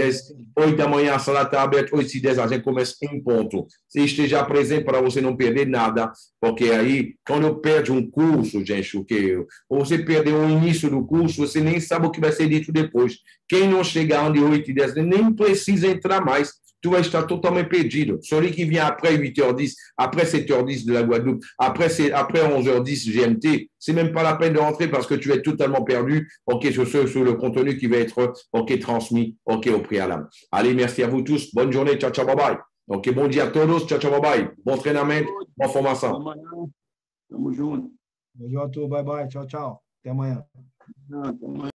da manhã, a sala está aberta, 8h10, a gente começa em ponto. Se esteja presente para você não perder nada, porque aí, quando eu perdi um curso, gente, ou você perdeu o início do curso, você nem sabe o que vai ser dito depois. Quem não chegar onde 8h10, nem precisa entrar mais. Tu vas estar totalement perdido. Celui qui vient après 8h10, après 7h10 de la Guadeloupe, après 11h10 GMT, c'est même pas la peine de rentrer parce que tu vas être totalement perdu, ok, sur le contenu qui va être, ok, transmis, ok, au préalable. Allez, merci à vous tous. Bonne journée. Ciao, ciao, bye bye. Ok, bon dia a todos. Ciao, ciao, bye bye. Bon treinamento, boa formação. Tamo junto. Beijo a tu, bye bye. Tchau, tchau. Até amanhã. Até amanhã.